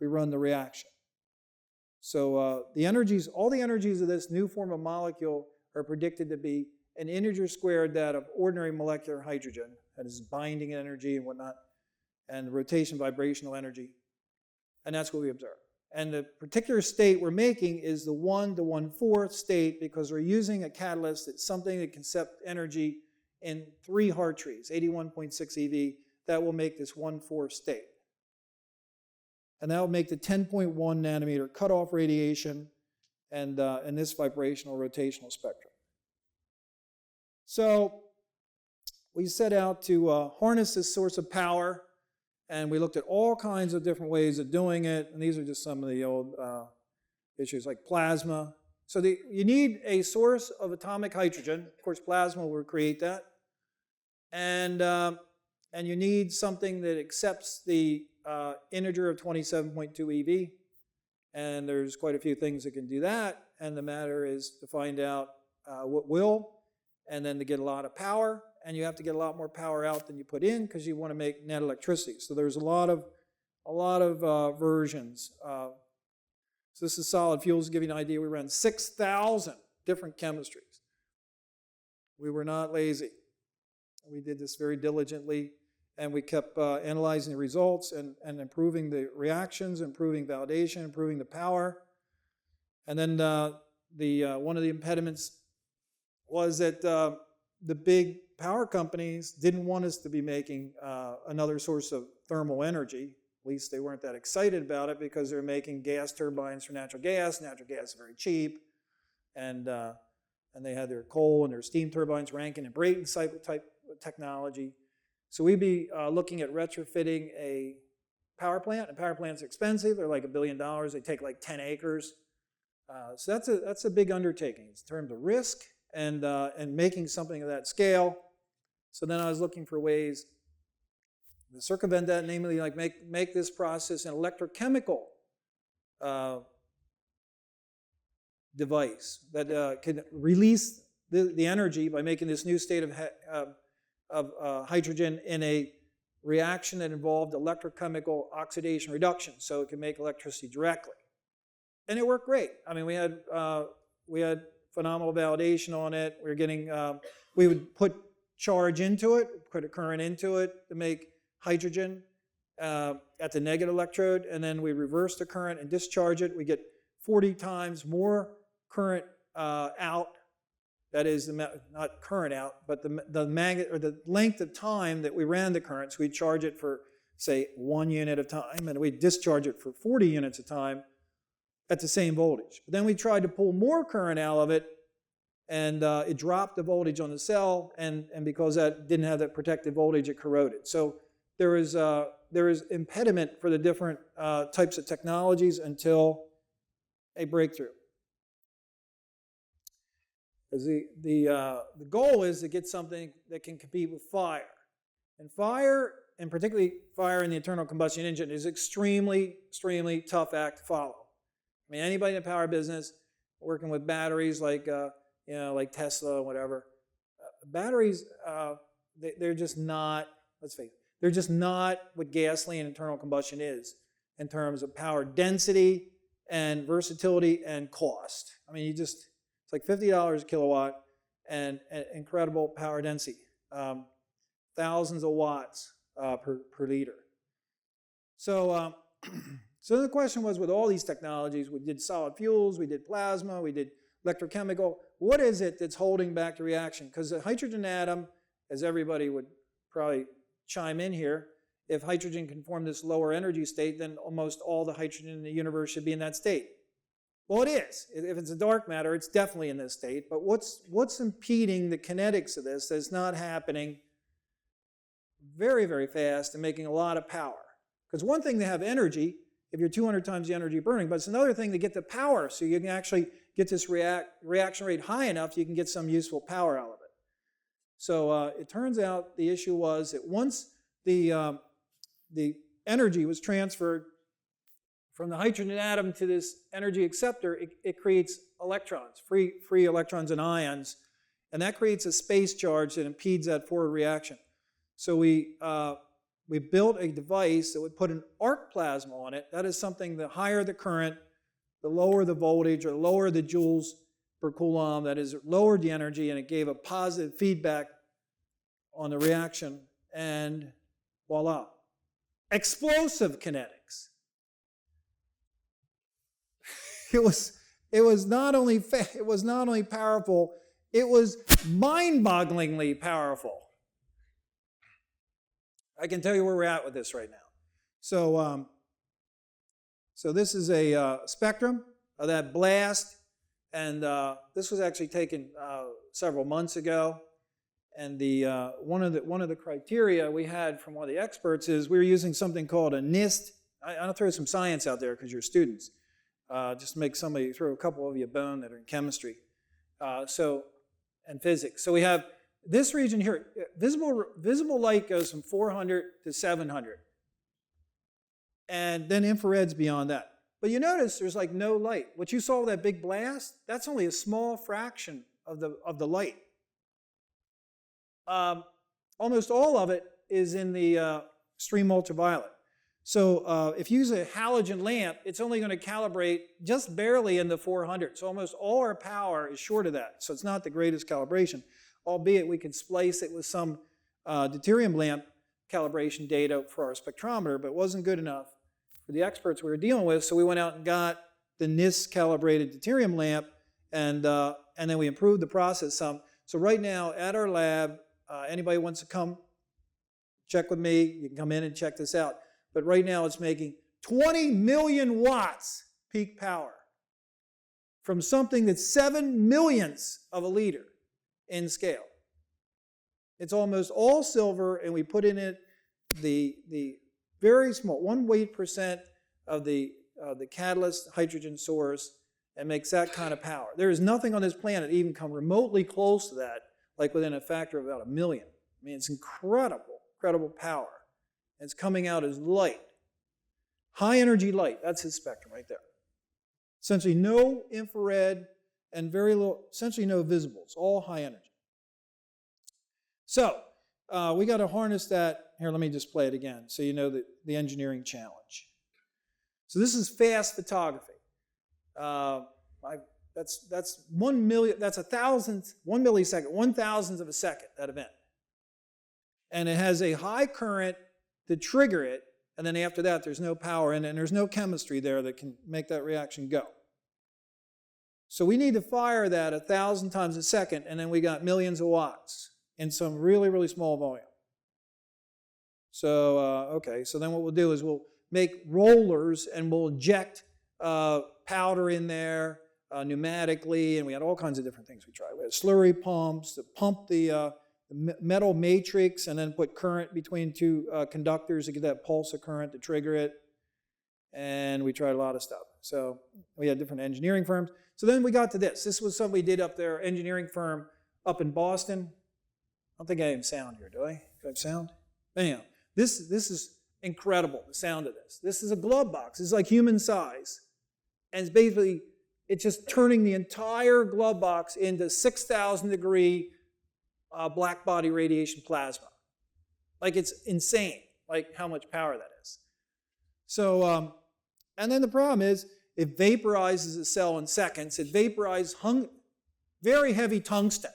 S2: we run the reaction. So all the energies of this new form of molecule are predicted to be an integer squared that of ordinary molecular hydrogen, that is binding energy and whatnot, and the rotation vibrational energy. And that's what we observe. And the particular state we're making is the 1 to 1/4 state, because we're using a catalyst that's something that can accept energy in 3 Hartrees, 81.6 eV, that will make this 1/4 state. And that will make the 10.1 nanometer cutoff radiation and this vibrational rotational spectrum. So we set out to harness this source of power, and we looked at all kinds of different ways of doing it, and these are just some of the old issues like plasma. So you need a source of atomic hydrogen. Of course, plasma will create that. And you need something that accepts the integer of 27.2 eV. And there's quite a few things that can do that. And the matter is to find out what will, and then to get a lot of power. And you have to get a lot more power out than you put in, because you want to make net electricity. So there's a lot of a lot of versions. So this is solid fuels, to give you an idea. We ran 6,000 different chemistries. We were not lazy. We did this very diligently, and we kept analyzing the results and improving the reactions, improving validation, improving the power. And then one of the impediments was that the big power companies didn't want us to be making another source of thermal energy. At least they weren't that excited about it because they're making gas turbines for natural gas. Natural gas is very cheap, and they had their coal and their steam turbines, Rankine and Brayton cycle type technology. So we'd be looking at retrofitting a power plant. A power plant's expensive. They're like $1 billion. They take like 10 acres. So that's a big undertaking in terms of risk and making something of that scale. So then I was looking for ways to circumvent that, namely like make this process an electrochemical device that can release the energy by making this new state of hydrogen in a reaction that involved electrochemical oxidation reduction, so it can make electricity directly. And it worked great. I mean, we had phenomenal validation on it. We would put charge into it, put a current into it to make hydrogen at the negative electrode, and then we reverse the current and discharge it. We get 40 times more current out. That is, not current out, but the length of time that we ran the current. So we charge it for, say, 1 unit of time, and we discharge it for 40 units of time at the same voltage. But then we tried to pull more current out of it, and it dropped the voltage on the cell, and because that didn't have that protective voltage, it corroded. So there is impediment for the different types of technologies until a breakthrough. The goal is to get something that can compete with fire. And fire, and particularly fire in the internal combustion engine, is extremely, extremely tough act to follow. I mean, anybody in the power business working with batteries like Tesla or whatever, batteries, they're just not, let's face it, they're just not what gasoline internal combustion is in terms of power density and versatility and cost. I mean, it's like $50 a kilowatt and incredible power density, thousands of watts per liter. So, so the question was, with all these technologies, we did solid fuels, we did plasma, we did electrochemical, what is it that's holding back the reaction? Because the hydrogen atom, as everybody would probably chime in here, if hydrogen can form this lower energy state, then almost all the hydrogen in the universe should be in that state. Well, it is. If it's a dark matter, it's definitely in this state. But what's impeding the kinetics of this that's not happening very, very fast and making a lot of power? Because one thing to have energy, if you're 200 times the energy burning, but it's another thing to get the power so you can actually get this reaction rate high enough so you can get some useful power out of it. So it turns out the issue was that once the energy was transferred from the hydrogen atom to this energy acceptor, it creates electrons, free electrons and ions, and that creates a space charge that impedes that forward reaction. So we built a device that would put an arc plasma on it. That is something, the higher the current, the lower the voltage, or lower the joules per coulomb, that is, it lowered the energy, and it gave a positive feedback on the reaction, and voila. Explosive kinetics. It was not only powerful, it was mind-bogglingly powerful. I can tell you where we're at with this right now. So, so this is a spectrum of that blast, and this was actually taken several months ago. And one of the criteria we had from one of the experts is we were using something called a NIST. I'll throw some science out there because you're students. Just to make somebody, throw a couple of you a bone that are in chemistry, and physics. So we have this region here. Visible light goes from 400 to 700, and then infrared's beyond that. But you notice there's like no light. What you saw with that big blast, that's only a small fraction of the light. Almost all of it is in the extreme ultraviolet. So if you use a halogen lamp, it's only going to calibrate just barely in the 400. So almost all our power is short of that. So it's not the greatest calibration, albeit we can splice it with some deuterium lamp calibration data for our spectrometer, but it wasn't good enough for the experts we were dealing with. So we went out and got the NIST calibrated deuterium lamp, and then we improved the process some. So right now at our lab, anybody wants to come check with me, you can come in and check this out. But right now it's making 20 million watts peak power from something that's 7 millionths of a liter in scale. It's almost all silver, and we put in it the very small 1% of the catalyst hydrogen source, and makes that kind of power. There is nothing on this planet even come remotely close to that, like within a factor of about 1 million. I mean, it's incredible power. It's coming out as light. High energy light, that's his spectrum right there. Essentially no infrared and very little, essentially no visibles, all high energy. So we got to harness that. Here, let me just play it again so you know the engineering challenge. So this is fast photography. That's 1 million, that's 1,000th, 1 millisecond, 1,000th of a second, that event. And it has a high current to trigger it, and then after that there's no power in it, and there's no chemistry there that can make that reaction go. So we need to fire that 1,000 times a second, and then we got millions of watts in some really, really small volume. So, okay, so then what we'll do is we'll make rollers, and we'll inject powder in there pneumatically, and we had all kinds of different things we tried. We had slurry pumps to pump the metal matrix and then put current between two conductors to get that pulse of current to trigger it. And we tried a lot of stuff. So we had different engineering firms. So then we got to this. This was something we did up there, engineering firm up in Boston. I don't think I have sound here, do I? Do I have sound? Anyhow, this is incredible, the sound of this. This is a glove box. It's like human size. And it's basically, it's just turning the entire glove box into 6,000 degree black body radiation plasma. Like, it's insane, like how much power that is. So, and then the problem is, it vaporizes a cell in seconds. It vaporizes very heavy tungsten.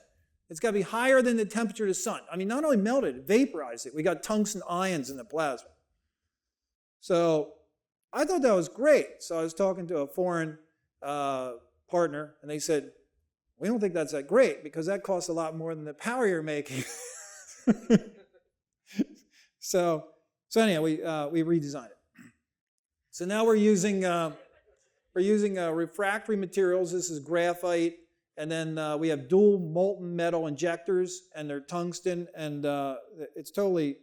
S2: It's got to be higher than the temperature of the sun. I mean, not only melted, it vaporized it. We got tungsten ions in the plasma. So I thought that was great. So I was talking to a foreign partner, and they said, we don't think that's that great because that costs a lot more than the power you're making. So anyhow, we redesigned it. So now we're using refractory materials. This is graphite, and then we have dual molten metal injectors, and they're tungsten, and it's totally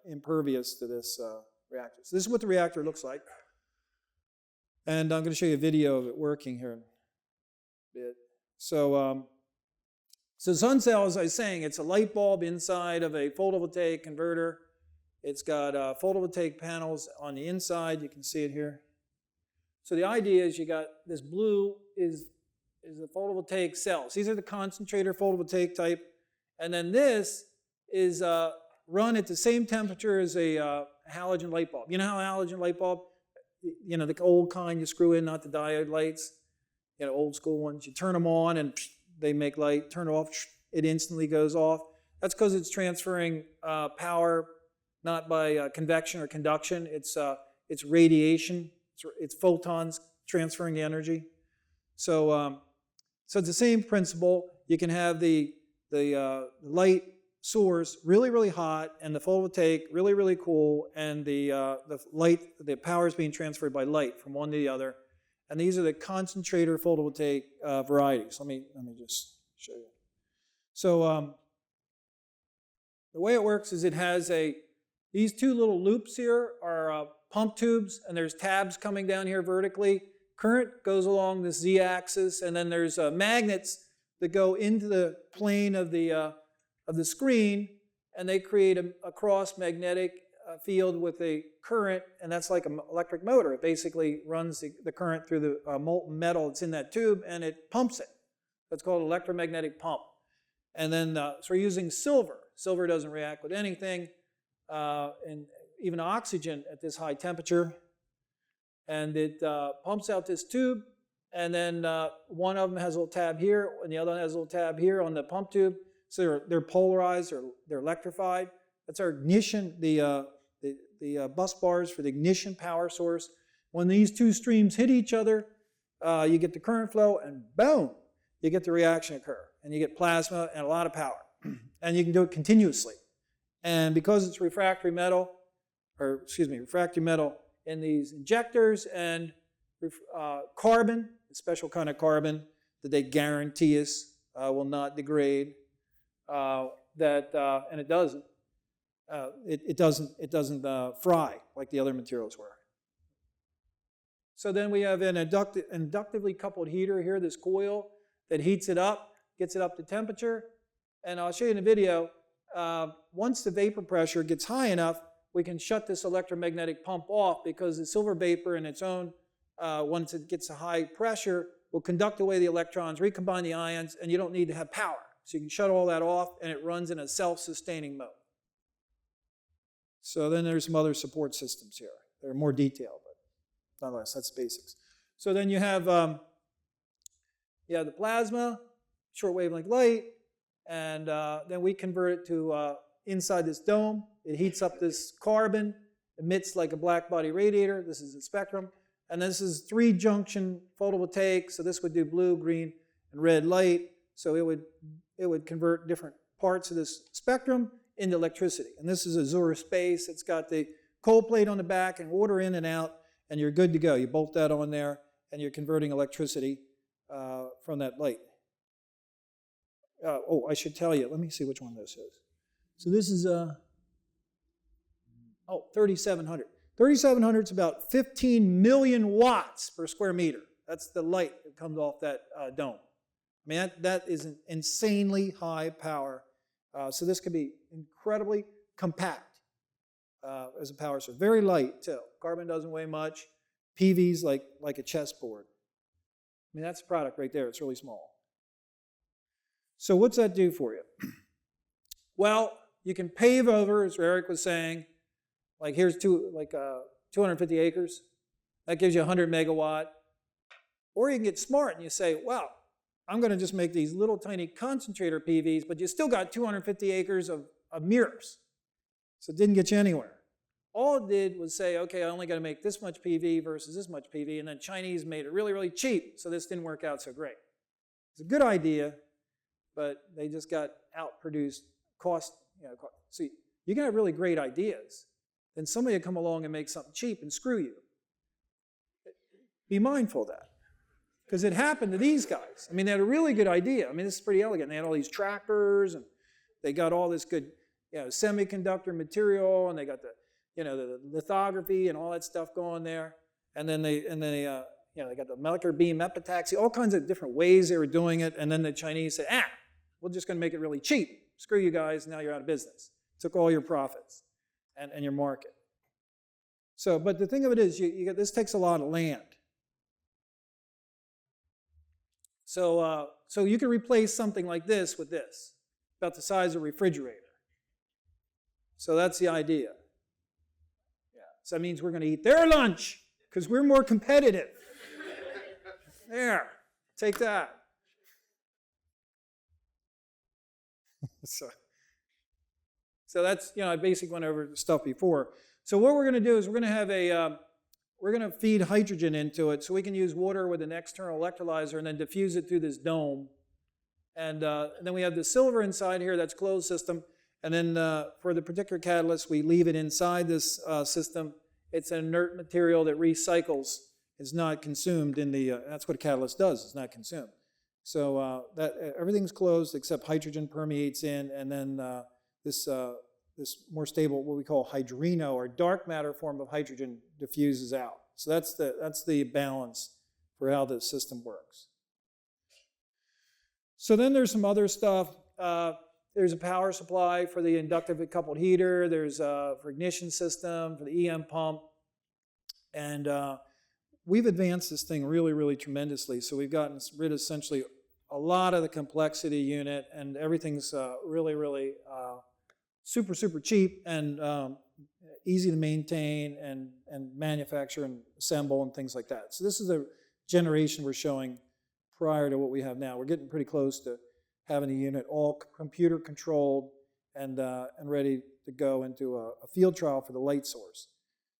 S2: impervious to this reactor. So this is what the reactor looks like, and I'm going to show you a video of it working here in a bit. So sun cell, as I was saying, it's a light bulb inside of a photovoltaic converter. It's got photovoltaic panels on the inside. You can see it here. So the idea is you got this blue is the photovoltaic cells. These are the concentrator photovoltaic type. And then this is run at the same temperature as a halogen light bulb. You know how halogen light bulb, you know, the old kind you screw in, not the diode lights, you know, old school ones. You turn them on and they make light. Turn it off, it instantly goes off. That's because it's transferring power not by convection or conduction. It's radiation. It's photons transferring the energy. So it's the same principle. You can have the light source really, really hot, and the photovoltaic really, really cool, and the power is being transferred by light from one to the other. And these are the concentrator photovoltaic varieties. Let me just show you. So the way it works is it has these two little loops here are pump tubes, and there's tabs coming down here vertically. Current goes along this z-axis, and then there's magnets that go into the plane of the screen, and they create a cross magnetic field with a current, and that's like an electric motor. It basically runs the current through the molten metal that's in that tube, and it pumps it. That's called an electromagnetic pump. And then, so we're using silver. Silver doesn't react with anything, and even oxygen at this high temperature. And it pumps out this tube, and then one of them has a little tab here, and the other one has a little tab here on the pump tube. So they're polarized, or they're electrified. That's our ignition, the bus bars for the ignition power source. When these two streams hit each other, you get the current flow, and boom, you get the reaction occur. And you get plasma and a lot of power. And you can do it continuously. And because it's refractory metal in these injectors, and carbon, a special kind of carbon that they guarantee us will not degrade, and it doesn't. It doesn't fry like the other materials were. So then we have an inductively coupled heater here, this coil that heats it up, gets it up to temperature. And I'll show you in the video, once the vapor pressure gets high enough, we can shut this electromagnetic pump off, because the silver vapor in its own, once it gets a high pressure, will conduct away the electrons, recombine the ions, and you don't need to have power. So you can shut all that off, and it runs in a self-sustaining mode. So then there's some other support systems here. They're more detailed, but nonetheless, that's the basics. So then you have the plasma, short wavelength light, and then we convert it to inside this dome. It heats up this carbon, emits like a black body radiator. This is the spectrum. And this is 3-junction photovoltaic, so this would do blue, green, and red light. So it would convert different parts of this spectrum into electricity. And this is a Zura space. It's got the cold plate on the back and water in and out, and you're good to go. You bolt that on there, and you're converting electricity from that light. I should tell you. Let me see which one this is. So this is 3700. 3700 is about 15 million watts per square meter. That's the light that comes off that dome. I mean, that is an insanely high power. So this could be incredibly compact as a power source. Very light, too. Carbon doesn't weigh much. PV's like a chessboard. I mean, that's a product right there. It's really small. So what's that do for you? Well, you can pave over, as Eric was saying, like here's 250 acres. That gives you 100 megawatt. Or you can get smart and you say, well, I'm going to just make these little tiny concentrator PVs, but you still got 250 acres of mirrors. So it didn't get you anywhere. All it did was say, okay, I only got to make this much PV versus this much PV, and then Chinese made it really, really cheap, so this didn't work out so great. It's a good idea, but they just got outproduced cost. See, you can have really great ideas, then somebody will come along and make something cheap and screw you. Be mindful of that. Because it happened to these guys. I mean, they had a really good idea. I mean, this is pretty elegant. They had all these trackers, and they got all this good, semiconductor material, and they got the lithography and all that stuff going there. And then they got the molecular beam epitaxy, all kinds of different ways they were doing it. And then the Chinese said, we're just going to make it really cheap. Screw you guys, now you're out of business. Took all your profits and your market. So, but the thing of it is, this takes a lot of land. So you can replace something like this with this, about the size of a refrigerator. So that's the idea. Yeah. So that means we're going to eat their lunch because we're more competitive. There, take that. So that's, I basically went over the stuff before. So what we're going to do is we're going to have we're going to feed hydrogen into it, so we can use water with an external electrolyzer and then diffuse it through this dome. And then we have the silver inside here, that's closed system. And then for the particular catalyst, we leave it inside this system. It's an inert material that recycles, is not consumed in the, that's what a catalyst does, it's not consumed. So everything's closed except hydrogen permeates in, and then this more stable, what we call hydrino, or dark matter form of hydrogen, diffuses out. So that's the balance for how the system works. So then there's some other stuff. There's a power supply for the inductively coupled heater. There's for ignition system, for the EM pump. And we've advanced this thing really, really tremendously. So we've gotten rid of essentially a lot of the complexity unit, and everything's really, really super, super cheap and easy to maintain and manufacture and assemble and things like that. So this is a generation we're showing prior to what we have now. We're getting pretty close to having a unit all computer controlled and ready to go into a field trial for the light source.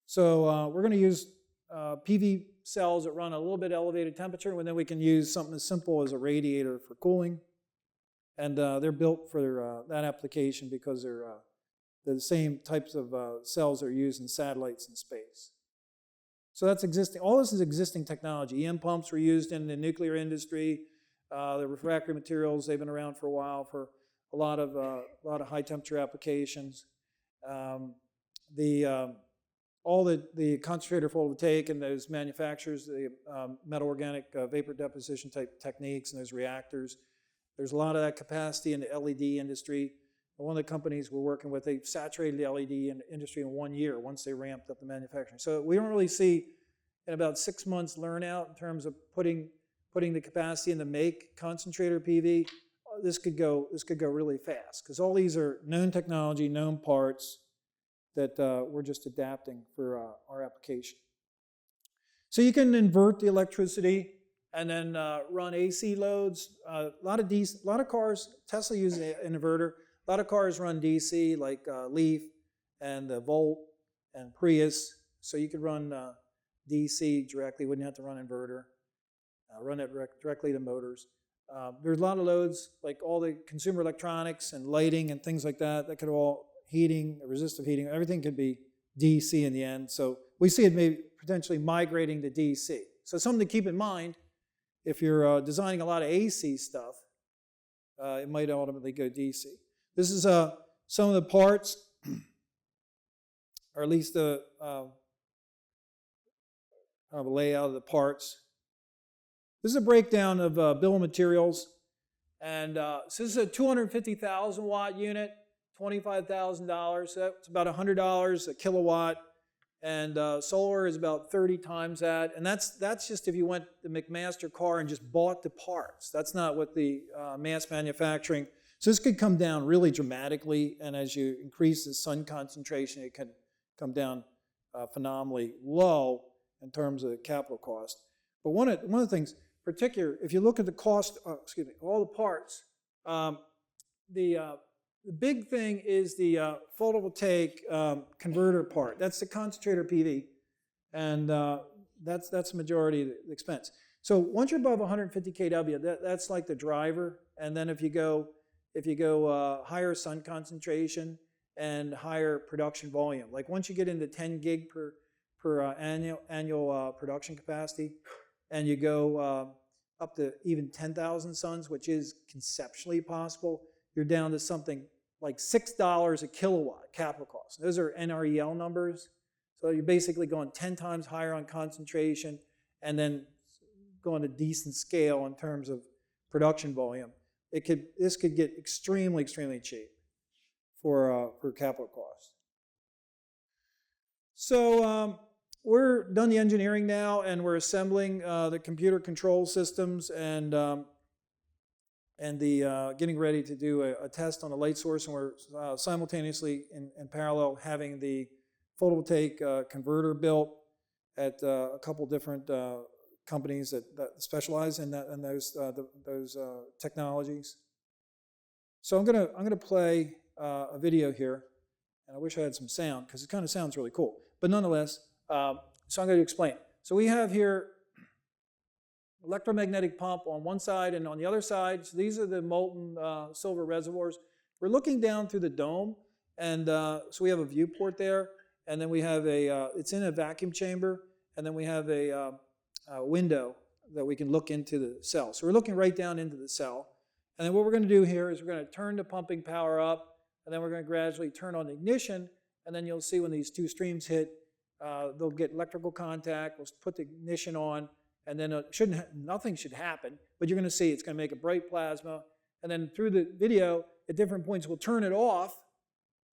S2: So we're going to use PV cells that run a little bit elevated temperature, and then we can use something as simple as a radiator for cooling. And they're built for that application because they're the same types of cells that are used in satellites in space. So that's existing. All this is existing technology. EM pumps were used in the nuclear industry. The refractory materials, they've been around for a while for a lot of high temperature applications. All the concentrator photovoltaic and those manufacturers, the metal organic vapor deposition type techniques and those reactors, there's a lot of that capacity in the LED industry. One of the companies we're working with, they saturated the LED industry in 1 year once they ramped up the manufacturing. So we don't really see in about 6 months learn out in terms of putting the capacity in to make concentrator PV. This could go really fast because all these are known technology, known parts that we're just adapting for our application. So you can invert the electricity and then run AC loads. A lot of cars, Tesla uses an inverter. A lot of cars run DC, like Leaf and Volt and Prius. So you could run DC directly, wouldn't have to run inverter. Run it directly to motors. There's a lot of loads, like all the consumer electronics and lighting and things like that. That could all heating, resistive heating, everything could be DC in the end. So we see it maybe potentially migrating to DC. So something to keep in mind if you're designing a lot of AC stuff, it might ultimately go DC. This is some of the parts, or at least the kind of a layout of the parts. This is a breakdown of bill of materials. And so this is a 250,000 watt unit, $25,000. So that's about $100 a kilowatt. And solar is about 30 times that. And that's just if you went to McMaster car and just bought the parts. That's not what the mass manufacturing. So this could come down really dramatically. And as you increase the sun concentration, it can come down phenomenally low in terms of the capital cost. But one of the things, particular, if you look at the cost, all the parts, the big thing is the photovoltaic converter part. That's the concentrator PV, and that's the majority of the expense. So once you're above 150 kW, that's like the driver. And then if you go higher sun concentration and higher production volume, like once you get into 10 gig per annual production capacity, and you go up to even 10,000 suns, which is conceptually possible, you're down to something like $6 a kilowatt capital cost. Those are NREL numbers. So you're basically going 10 times higher on concentration and then going to decent scale in terms of production volume. This could get extremely, extremely cheap for capital cost. So we're done the engineering now, and we're assembling the computer control systems and getting ready to do a test on a light source, and we're simultaneously in parallel having the photovoltaic converter built at a couple different companies that specialize in those technologies. So I'm gonna play a video here, and I wish I had some sound because it kind of sounds really cool. But nonetheless, so I'm going to explain. So we have here electromagnetic pump on one side and on the other side. So these are the molten silver reservoirs. We're looking down through the dome, and so we have a viewport there, and then we have it's in a vacuum chamber, and then we have a window that we can look into the cell. So we're looking right down into the cell. And then what we're going to do here is we're going to turn the pumping power up, and then we're going to gradually turn on the ignition, and then you'll see when these two streams hit, they'll get electrical contact. We'll put the ignition on, and then nothing should happen, but you're going to see it's going to make a bright plasma. And then through the video, at different points, we'll turn it off,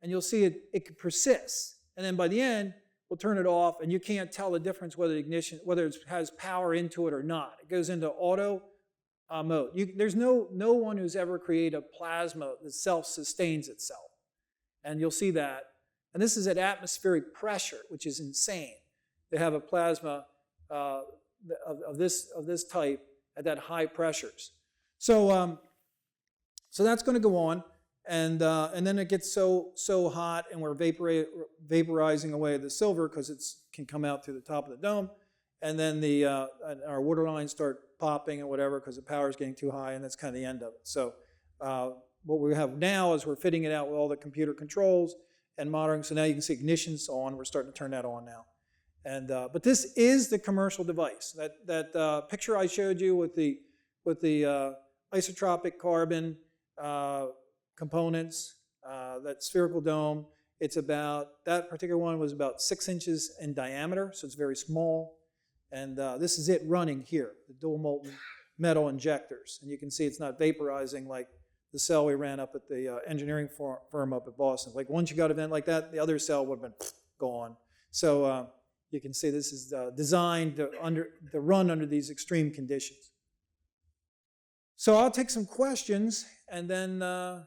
S2: and you'll see it could persist. And then by the end, we'll turn it off, and you can't tell the difference whether it has power into it or not. It goes into auto mode. There's no one who's ever created a plasma that self-sustains itself. And you'll see that And this is at atmospheric pressure, which is insane. They have a plasma of this type at that high pressures. So that's going to go on, and then it gets so hot, and we're vaporizing away the silver because it can come out through the top of the dome, and then our water lines start popping and whatever because the power is getting too high, and that's kind of the end of it. So what we have now is we're fitting it out with all the computer controls and monitoring. So now you can see ignition's on. We're starting to turn that on now. And but this is the commercial device. That picture I showed you with the isotropic carbon components, that spherical dome. It's about, that particular one was about 6 inches in diameter, so it's very small. And this is it running here, the dual molten metal injectors. And you can see it's not vaporizing like the cell we ran up at the engineering firm up at Boston. Like once you got an event like that, the other cell would have been gone. So you can see this is designed to run under these extreme conditions. So I'll take some questions and then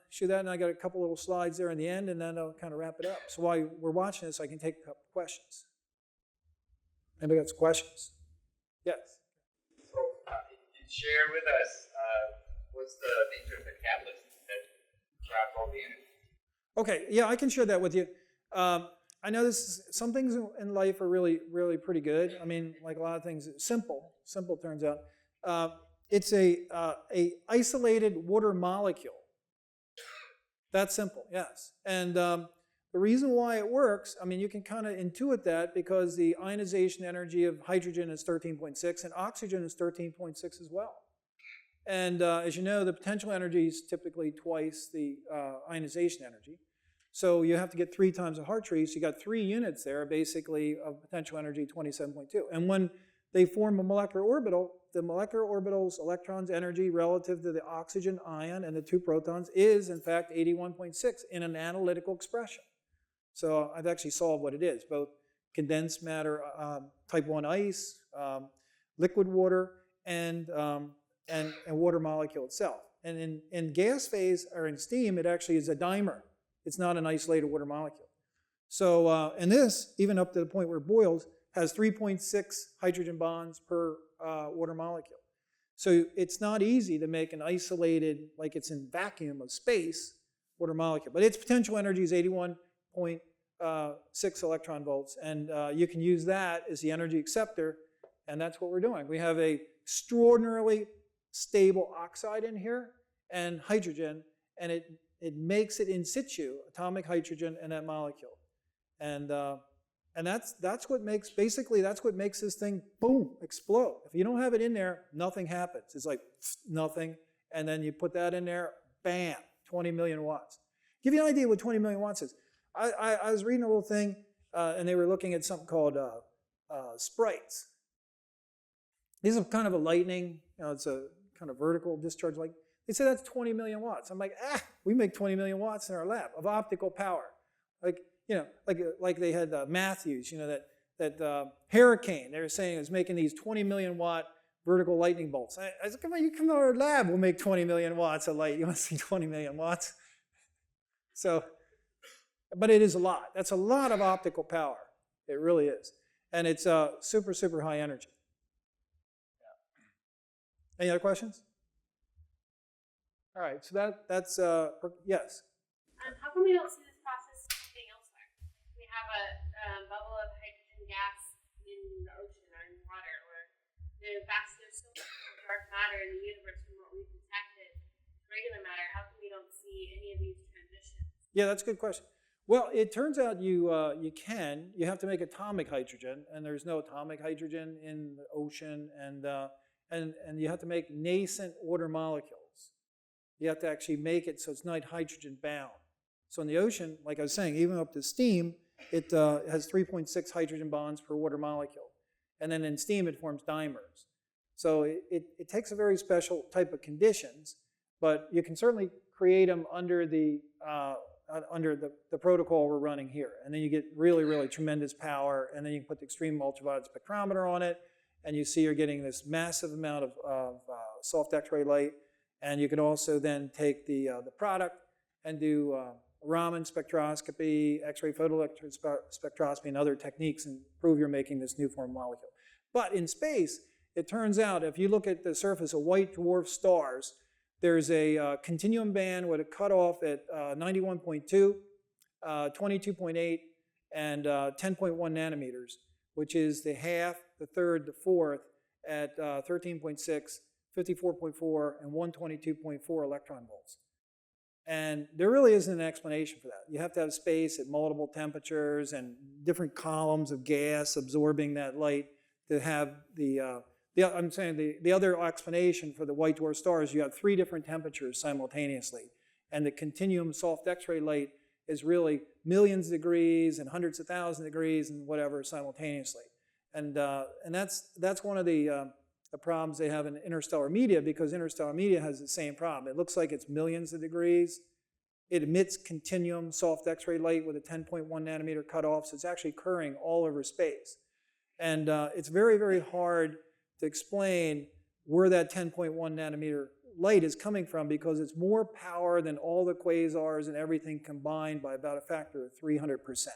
S2: show that, and I got a couple little slides there in the end, and then I'll kind of wrap it up. So while we're watching this, I can take a couple questions. Anybody got some questions? Yes.
S3: So you share with us what's the nature of the catalyst that traps all the energy?
S2: Okay, yeah, I can share that with you. I know some things in life are really, really pretty good. I mean, like a lot of things, simple turns out. It's a isolated water molecule. That's simple, yes. And the reason why it works, I mean, you can kind of intuit that because the ionization energy of hydrogen is 13.6 and oxygen is 13.6 as well. And as you know, the potential energy is typically twice the ionization energy. So you have to get 3 times the Hartree. So you got 3 units there, basically, of potential energy, 27.2. And when they form a molecular orbital, the molecular orbital's electron's energy relative to the oxygen ion and the 2 protons is, in fact, 81.6 in an analytical expression. So I've actually solved what it is, both condensed matter, type 1 ice, liquid water, and water molecule itself. And in gas phase, or in steam, it actually is a dimer. It's not an isolated water molecule. So, and this, even up to the point where it boils, has 3.6 hydrogen bonds per water molecule. So it's not easy to make an isolated, like it's in vacuum of space, water molecule. But its potential energy is 81.6 electron volts. And you can use that as the energy acceptor. And that's what we're doing. We have a extraordinarily stable oxide in here and hydrogen. And it makes it in situ, atomic hydrogen in that molecule. And that's what makes, basically, that's what makes this thing, boom, explode. If you don't have it in there, nothing happens. It's like nothing. And then you put that in there, bam, 20 million watts. Give you an idea what 20 million watts is. I was reading a little thing, and they were looking at something called sprites. These are kind of a lightning, it's a kind of vertical discharge light. They say that's 20 million watts. I'm like, we make 20 million watts in our lab of optical power. Like they had Matthews, that Hurricane, they were saying it was making these 20 million watt vertical lightning bolts. I said, come on, you come to our lab, we'll make 20 million watts of light. You want to see 20 million watts? So, but it is a lot. That's a lot of optical power. It really is. And it's super, super high energy. Any other questions? All right, so that's yes.
S4: How come we don't see this process happening elsewhere? We have a bubble of hydrogen gas in the ocean or in water, or there's so much dark matter in the universe from what we've detected, regular matter. How come we don't see any of these transitions? Yeah, that's a good question. Well, it turns out you can. You have to make atomic hydrogen, and there's no atomic hydrogen in the ocean, and you have to make nascent water molecules. You have to actually make it so it's not hydrogen bound. So in the ocean, like I was saying, even up to steam, it has 3.6 hydrogen bonds per water molecule. And then in steam, it forms dimers. So it takes a very special type of conditions, but you can certainly create them under the protocol we're running here. And then you get really, really tremendous power, and then you can put the extreme ultraviolet spectrometer on it, and you see you're getting this massive amount of soft X-ray light. And you can also then take the product and do
S2: Raman spectroscopy, X-ray photoelectron spectroscopy, and other techniques, and prove you're making this new form molecule. But in space, it turns out if you look at the surface of white dwarf stars, there's a continuum band with a cutoff at 91.2, 22.8, and 10.1 nanometers, which is the half, the third, the fourth at 13.6, 54.4, and 122.4 electron volts. And there really isn't an explanation for that. You have to have space at multiple temperatures and different columns of gas absorbing that light to have the other explanation for the white dwarf stars. You have 3 different temperatures simultaneously. And the continuum soft X-ray light is really millions of degrees and hundreds of thousands of degrees and whatever simultaneously. And that's one of the problems they have in interstellar media, because interstellar media has the same problem. It looks like it's millions of degrees. It emits continuum soft X-ray light with a 10.1 nanometer cutoff, so it's actually occurring all over space. And it's very, very hard to explain where that 10.1 nanometer light is coming from, because it's more power than all the quasars and everything combined by about a factor of 300%.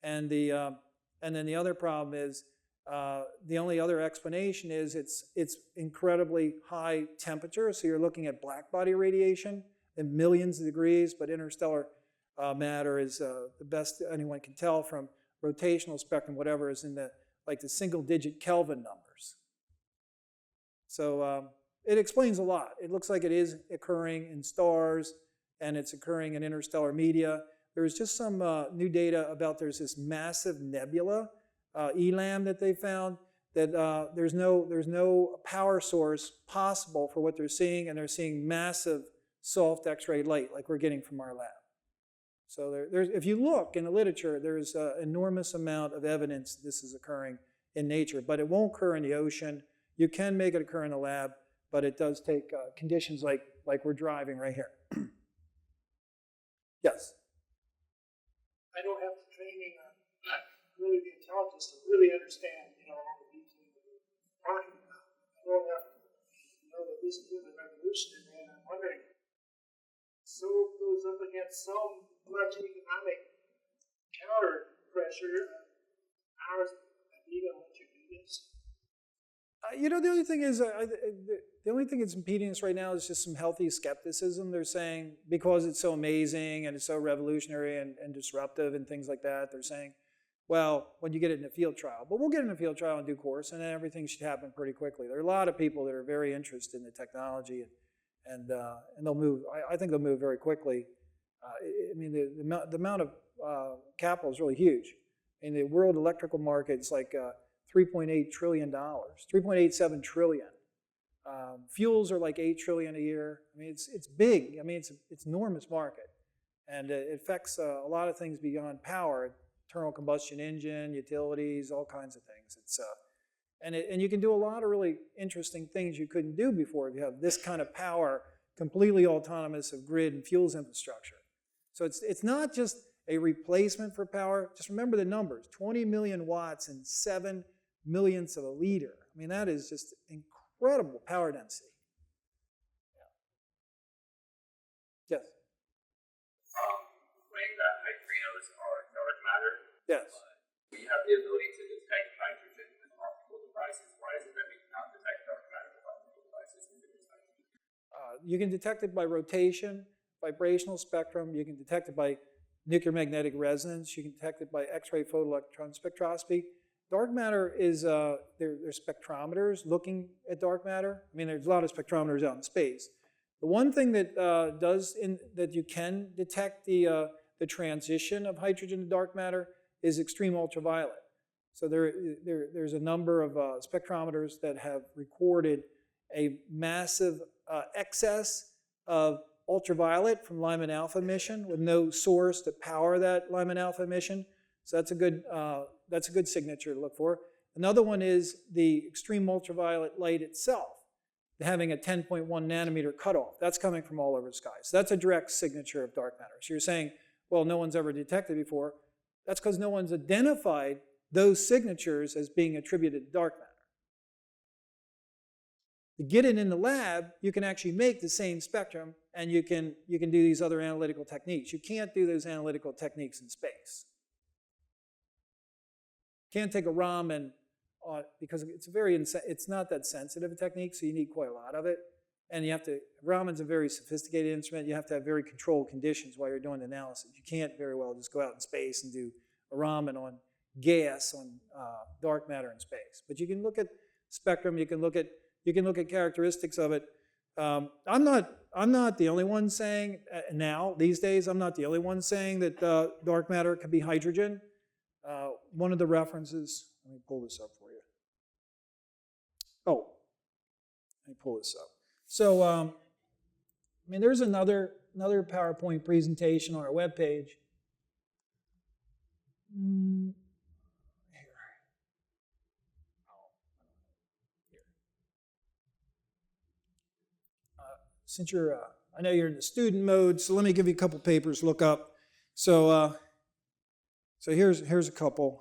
S2: And then the other problem is, the only other explanation is it's incredibly high temperature, so you're looking at black body radiation in millions of degrees, but interstellar matter is the best anyone can tell from rotational spectrum, whatever is in the single-digit Kelvin numbers. So it explains a lot. It looks like it is occurring in stars, and it's occurring in interstellar media. There's just some new data about there's this massive nebula, ELAM, that they found, that there's no power source possible for what they're seeing, and they're seeing massive soft X-ray light like we're getting from our lab. So if you look in the literature, there's an enormous amount of evidence this is occurring in nature, but it won't occur in the ocean. You can make it occur in the lab, but it does take conditions like we're driving right here. Yes?
S5: I don't have the training or really the intelligence to really understand, all the details that we're talking about. I don't have to know that this is really revolutionary, and I'm wondering, so it goes up against so much economic counter pressure, ours, even let you do this.
S2: The only thing is, the only thing that's impeding us right now is just some healthy skepticism. They're saying, because it's so amazing and it's so revolutionary and disruptive and things like that, they're saying, well, when you get it in a field trial. But we'll get it in a field trial in due course, and then everything should happen pretty quickly. There are a lot of people that are very interested in the technology, and they'll move. I think they'll move very quickly. The amount of capital is really huge. In the world electrical market, it's like $3.8 trillion, $3.87 trillion. Fuels are like $8 trillion a year. It's big. It's an enormous market, and it affects a lot of things beyond power. Internal combustion engine, utilities, all kinds of things. And you can do a lot of really interesting things you couldn't do before if you have this kind of power, completely autonomous of grid and fuels infrastructure. So it's not just a replacement for power. Just remember the numbers: 20 million watts and 7 millionths of a liter. That is just incredible power density. Yeah. Yes.
S3: Claim that neutrinos are dark matter.
S2: Yes.
S3: We have the ability to detect nitrogen with optical devices. Why is it that we cannot detect dark matter with optical devices?
S2: You can detect it by rotation, vibrational spectrum. You can detect it by nuclear magnetic resonance. You can detect it by X-ray photoelectron spectroscopy. Dark matter is, there's spectrometers looking at dark matter. There's a lot of spectrometers out in space. The one thing that that you can detect the transition of hydrogen to dark matter is extreme ultraviolet. So there's a number of spectrometers that have recorded a massive excess of ultraviolet from Lyman alpha emission with no source to power that Lyman alpha emission. So that's a good signature to look for. Another one is the extreme ultraviolet light itself, having a 10.1 nanometer cutoff. That's coming from all over the sky. So that's a direct signature of dark matter. So you're saying, well, no one's ever detected before. That's because no one's identified those signatures as being attributed to dark matter. To get it in the lab, you can actually make the same spectrum, and you can do these other analytical techniques. You can't do those analytical techniques in space. You can't take a Raman because it's not that sensitive a technique, so you need quite a lot of it. And Raman's a very sophisticated instrument. You have to have very controlled conditions while you're doing analysis. You can't very well just go out in space and do a Raman on gas, on dark matter in space. But you can look at spectrum. You can look at characteristics of it. I'm not the only one saying now these days. I'm not the only one saying that dark matter could be hydrogen. One of the references. Let me pull this up for you. Oh, let me pull this up. So, I mean, there's another PowerPoint presentation on our webpage. Here. Since I know you're in the student mode, so let me give you a couple papers to look up. So here's a couple.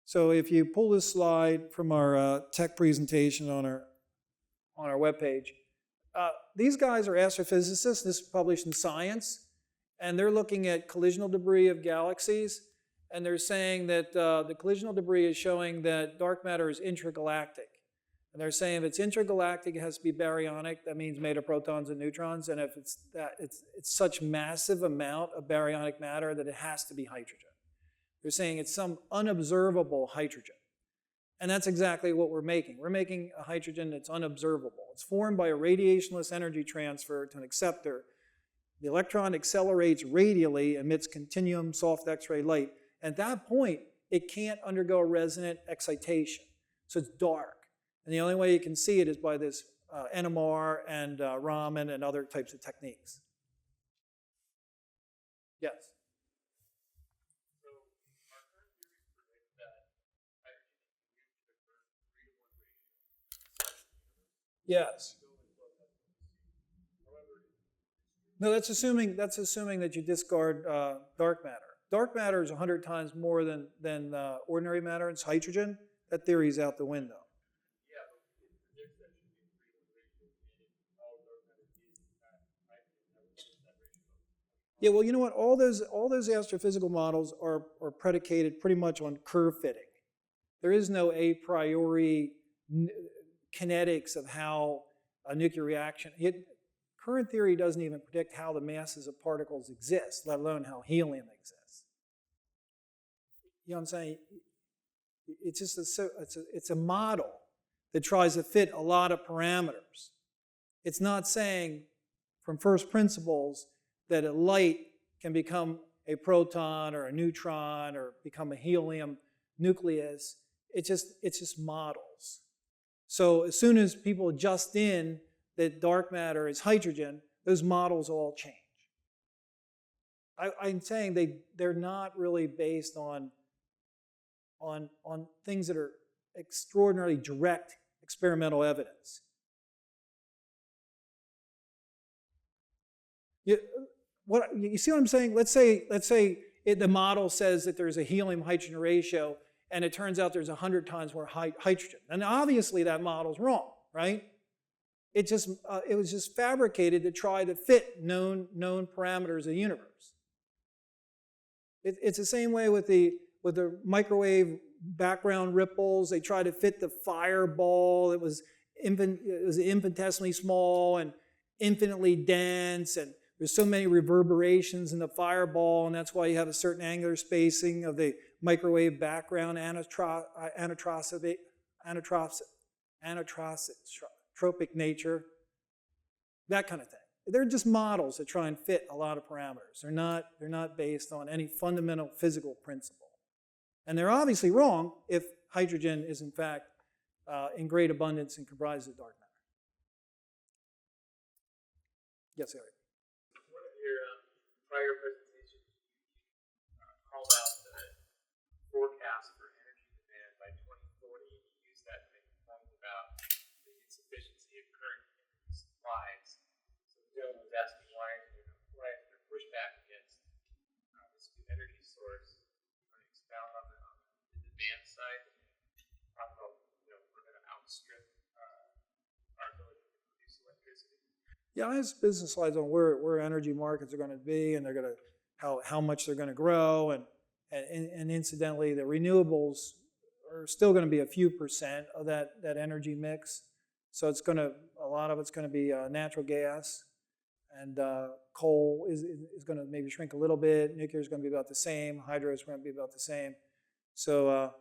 S2: So if you pull this slide from our tech presentation on our webpage, these guys are astrophysicists. This is published in Science, and they're looking at collisional debris of galaxies, and they're saying that the collisional debris is showing that dark matter is intragalactic. And they're saying if it's intragalactic, it has to be baryonic. That means made of protons and neutrons. And if it's such massive amount of baryonic matter that it has to be hydrogen. They're saying it's some unobservable hydrogen. And that's exactly what we're making. We're making a hydrogen that's unobservable. It's formed by a radiationless energy transfer to an acceptor. The electron accelerates radially, emits continuum soft X-ray light. At that point, it can't undergo resonant excitation. So it's dark. And the only way you can see it is by this NMR and Raman and other types of techniques. Yes?
S3: So, our current theories predict that hydrogen is immune to the first 3 to 1 ratio.
S2: Yes. No, that's assuming that you discard dark matter. Dark matter is 100 times more than ordinary matter. It's hydrogen. That theory is out the window.
S3: Yeah, but it predicts that should be a 3 to 1 ratio, and if all dark matter is in fact hydrogen, that would be that ratio.
S2: Yeah, well, you know what? All those astrophysical models are predicated pretty much on curve fitting. There is no a priori kinetics of how a nuclear reaction. Current theory doesn't even predict how the masses of particles exist, let alone how helium exists. You know what I'm saying? It's just it's a model that tries to fit a lot of parameters. It's not saying from first principles that a light can become a proton or a neutron or become a helium nucleus. It's just models. So as soon as people adjust in that dark matter is hydrogen, those models all change. I'm saying they're not really based on things that are extraordinarily direct experimental evidence. You see what I'm saying? Let's say the model says that there's a helium-hydrogen ratio, and it turns out there's 100 times more hydrogen. And obviously that model's wrong, right? It was just fabricated to try to fit known parameters of the universe. It's the same way with the microwave background ripples. They try to fit the fireball. It was infinitesimally small and infinitely dense, and there's so many reverberations in the fireball, and that's why you have a certain angular spacing of the microwave background anisotropic nature, that kind of thing. They're just models that try and fit a lot of parameters. They're not based on any fundamental physical principle. And they're obviously wrong if hydrogen is in fact in great abundance and comprises dark matter. Yes, Eric.
S3: One of your prior presentations, you called out the forecast for energy demand by 2040, and you used that to make a point about the insufficiency of current energy supplies. So the gentleman was asking why is there pushback against this new energy source? You want to expound on the demand side and talk about we're going to outstrip our ability
S2: Yeah, I have business slides on where energy markets are going to be, and they're going to how much they're going to grow, and incidentally, the renewables are still going to be a few percent of that energy mix. So it's a lot of it's going to be natural gas, and coal is going to maybe shrink a little bit. Nuclear is going to be about the same. Hydro is going to be about the same. So,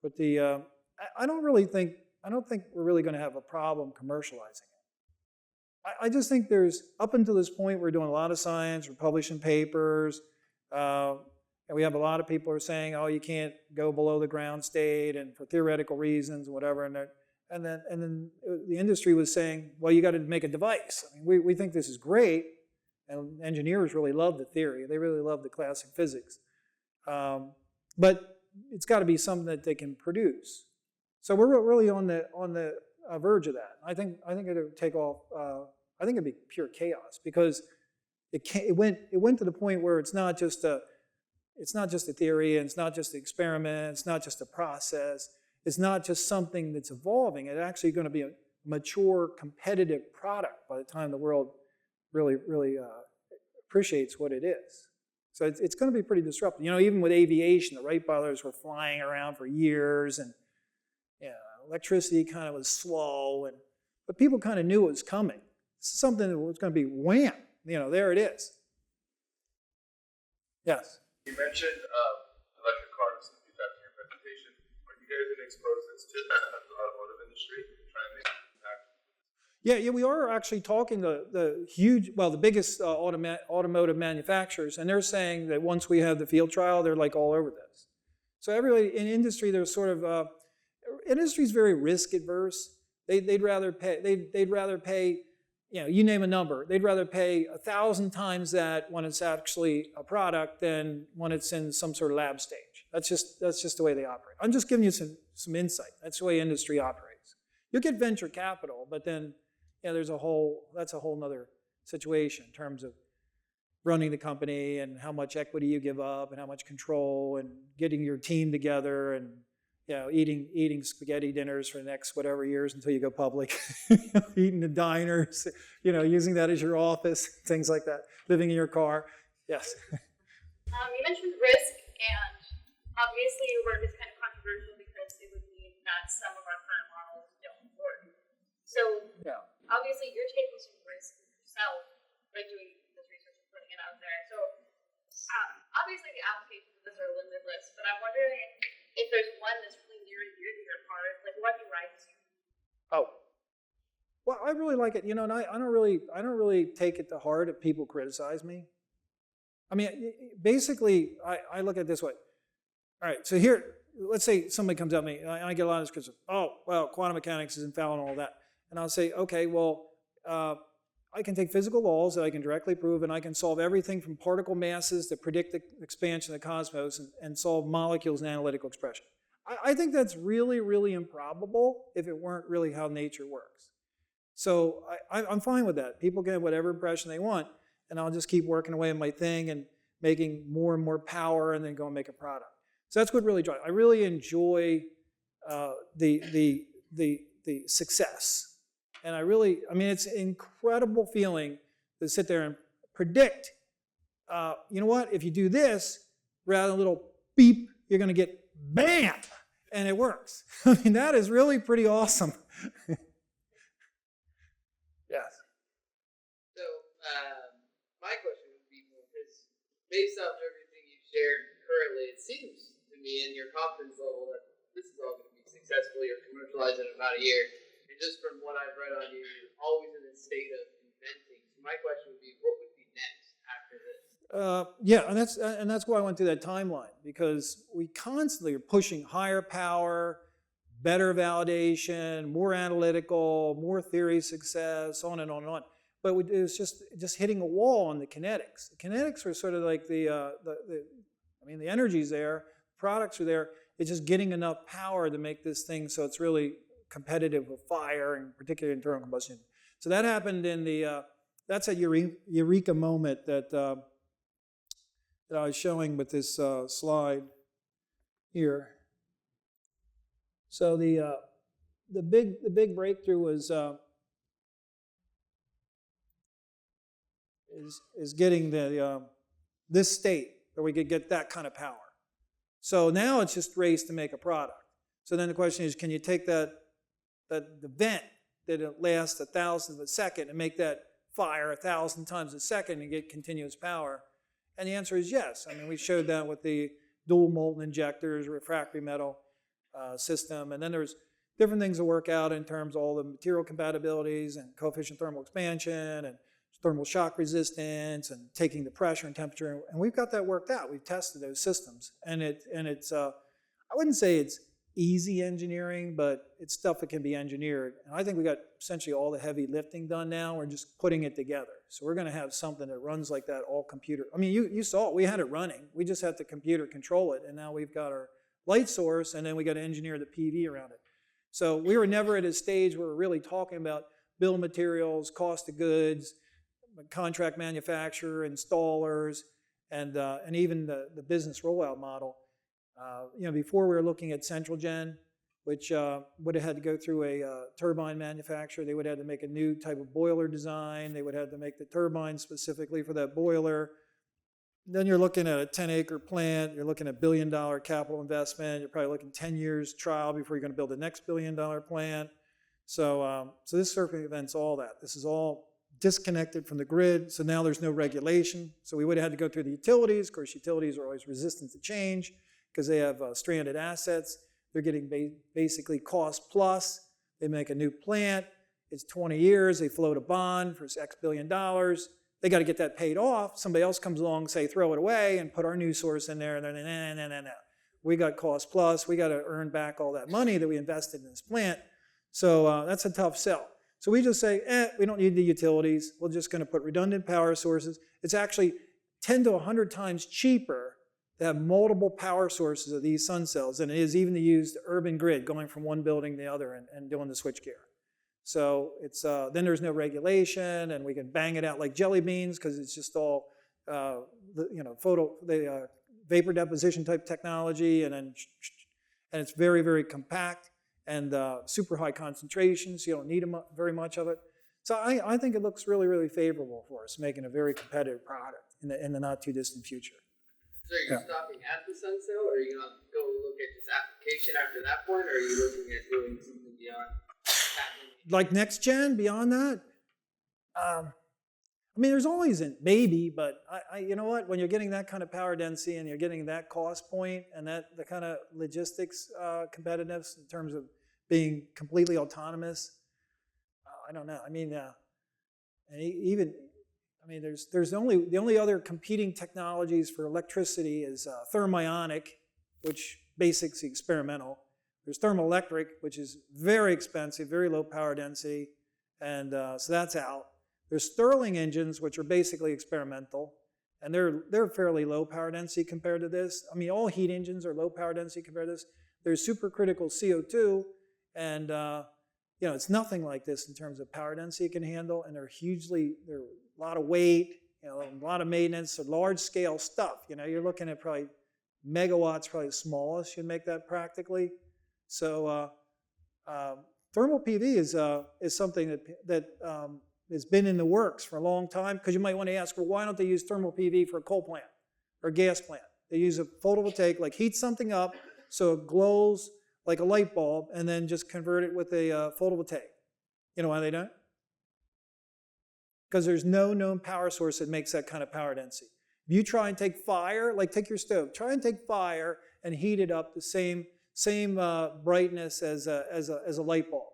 S2: but I don't think we're really going to have a problem commercializing it. I just think up until this point, we're doing a lot of science, we're publishing papers, and we have a lot of people who are saying, oh, you can't go below the ground state, and for theoretical reasons, whatever. And then the industry was saying, well, you got to make a device. I mean, we think this is great, and engineers really love the theory. They really love the classic physics. But it's got to be something that they can produce. So we're really on the verge of that. I think it'll take off. I think it'd be pure chaos because it went to the point where it's not just a theory, and it's not just an experiment, it's not just a process, it's not just something that's evolving. It's actually going to be a mature, competitive product by the time the world really appreciates what it is. So it's going to be pretty disruptive. You know, even with aviation, the Wright brothers were flying around for years, and electricity kind of was slow, but people kind of knew it was coming. This is something that was going to be wham. There it is. Yes.
S3: You mentioned electric cars a few times in your presentation. Are you guys going to expose this to the automotive industry and try and make an impact?
S2: Yeah, we are actually talking to the biggest automotive manufacturers, and they're saying that once we have the field trial, they're like all over this. So everybody in industry, there's sort of industry's very risk adverse. They'd rather pay. You name a number. They'd rather pay 1,000 times that when it's actually a product than when it's in some sort of lab stage. That's just the way they operate. I'm just giving you some insight. That's the way industry operates. You'll get venture capital, but then that's a whole other situation in terms of running the company and how much equity you give up and how much control and getting your team together and eating spaghetti dinners for the next whatever years until you go public, eating the diners, using that as your office, things like that, living in your car. Yes.
S4: You mentioned risk, and obviously your work is kind of controversial because it would mean that some of our current models don't work. So obviously you're taking some risk yourself by doing this research and putting it out there. So obviously the applications of this are limitless, but I'm wondering if there's one that's really near and dear to your heart, like what drives you?
S2: Oh, well, I really like it, and I don't really take it to heart if people criticize me. I mean, basically, I look at it this way. All right, so here, let's say somebody comes up to me, and I get a lot of this criticism. Oh, well, quantum mechanics is infallible and all that, and I'll say, okay, well, I can take physical laws that I can directly prove, and I can solve everything from particle masses that predict the expansion of the cosmos and solve molecules and analytical expression. I think that's really, really improbable if it weren't really how nature works. So I'm fine with that. People can have whatever impression they want, and I'll just keep working away on my thing and making more and more power and then go and make a product. So that's what really drives. I really enjoy the success. And it's an incredible feeling to sit there and predict, you know what, if you do this, rather than a little beep, you're going to get bam, and it works. I mean, that is really pretty awesome. Yes.
S6: So, my question would be, because based off everything you've shared currently, it seems to me in your confidence level that this is all going to be successfully or commercialized in about a year. And just from what I've read on you, you're always in a state of inventing. So my question would be, what would be next after this?
S2: And that's why I went through that timeline, because we constantly are pushing higher power, better validation, more analytical, more theory success, on and on and on. But it was just hitting a wall on the kinetics. The kinetics are sort of like the energy's there, products are there. It's just getting enough power to make this thing so it's really competitive with fire, and particularly internal combustion. So that happened that's a eureka moment that I was showing with this slide here. So the big breakthrough was is getting this state where we could get that kind of power. So now it's just race to make a product. So then the question is, can you take the vent that it lasts 1,000th of a second and make that fire 1,000 times a second and get continuous power? And the answer is yes. I mean, we showed that with the dual molten injectors, refractory metal system, and then there's different things to work out in terms of all the material compatibilities and coefficient thermal expansion and thermal shock resistance and taking the pressure and temperature, and we've got that worked out. We've tested those systems, and it's I wouldn't say it's easy engineering, but it's stuff that can be engineered. And I think we got essentially all the heavy lifting done now. We're just putting it together. So we're going to have something that runs like that, all computer. I mean, you saw it. We had it running. We just had the computer control it, and now we've got our light source, and then we got to engineer the PV around it. So we were never at a stage where we're really talking about bill of materials, cost of goods, contract manufacturer, installers, and even the business rollout model. Before we were looking at central gen, which would have had to go through a turbine manufacturer. They would have had to make a new type of boiler design. They would have to make the turbine specifically for that boiler. Then you're looking at a 10-acre plant. You're looking at $1 billion capital investment. You're probably looking 10 years trial before you're going to build the next $1 billion plant. So this circumvents all that. This is all disconnected from the grid, so now there's no regulation. So we would have had to go through the utilities. Of course, utilities are always resistant to change because they have stranded assets. They're getting basically cost plus. They make a new plant. It's 20 years. They float a bond for X billion dollars. They got to get that paid off. Somebody else comes along and say, throw it away and put our new source in there. And then, no. We got cost plus. We got to earn back all that money that we invested in this plant. So that's a tough sell. So we just say, we don't need the utilities. We're just going to put redundant power sources. It's actually 10 to 100 times cheaper to have multiple power sources of these sun cells than it is even to use the urban grid going from one building to the other and doing the switchgear. So it's then there's no regulation, and we can bang it out like jelly beans because it's just all vapor deposition type technology, and it's very, very compact and super high concentration, so you don't need very much of it. So I think it looks really, really favorable for us, making a very competitive product in the not too distant future.
S6: So are you stopping at the sun cell, or are you going to go look at this application after that point, or are you looking at doing something beyond that?
S2: Like next gen, beyond that? I mean, there's always a maybe, but you know what? When you're getting that kind of power density and you're getting that cost point and the kind of logistics competitiveness in terms of being completely autonomous, I don't know. I mean, there's the only other competing technologies for electricity is thermionic, which basically experimental. There's thermoelectric, which is very expensive, very low power density, and so that's out. There's Stirling engines, which are basically experimental, and they're fairly low power density compared to this. I mean, all heat engines are low power density compared to this. There's supercritical CO2, and it's nothing like this in terms of power density it can handle, and they're a lot of weight, a lot of maintenance, large scale stuff. You're looking at probably megawatts, probably the smallest you'd make that practically. So thermal PV is something that has been in the works for a long time, because you might want to ask, well, why don't they use thermal PV for a coal plant or a gas plant? They use a photovoltaic, like heat something up so it glows like a light bulb, and then just convert it with a photovoltaic. You know why they don't? Because there's no known power source that makes that kind of power density. If you try and take fire, like take your stove, try and take fire and heat it up the same brightness as a light bulb,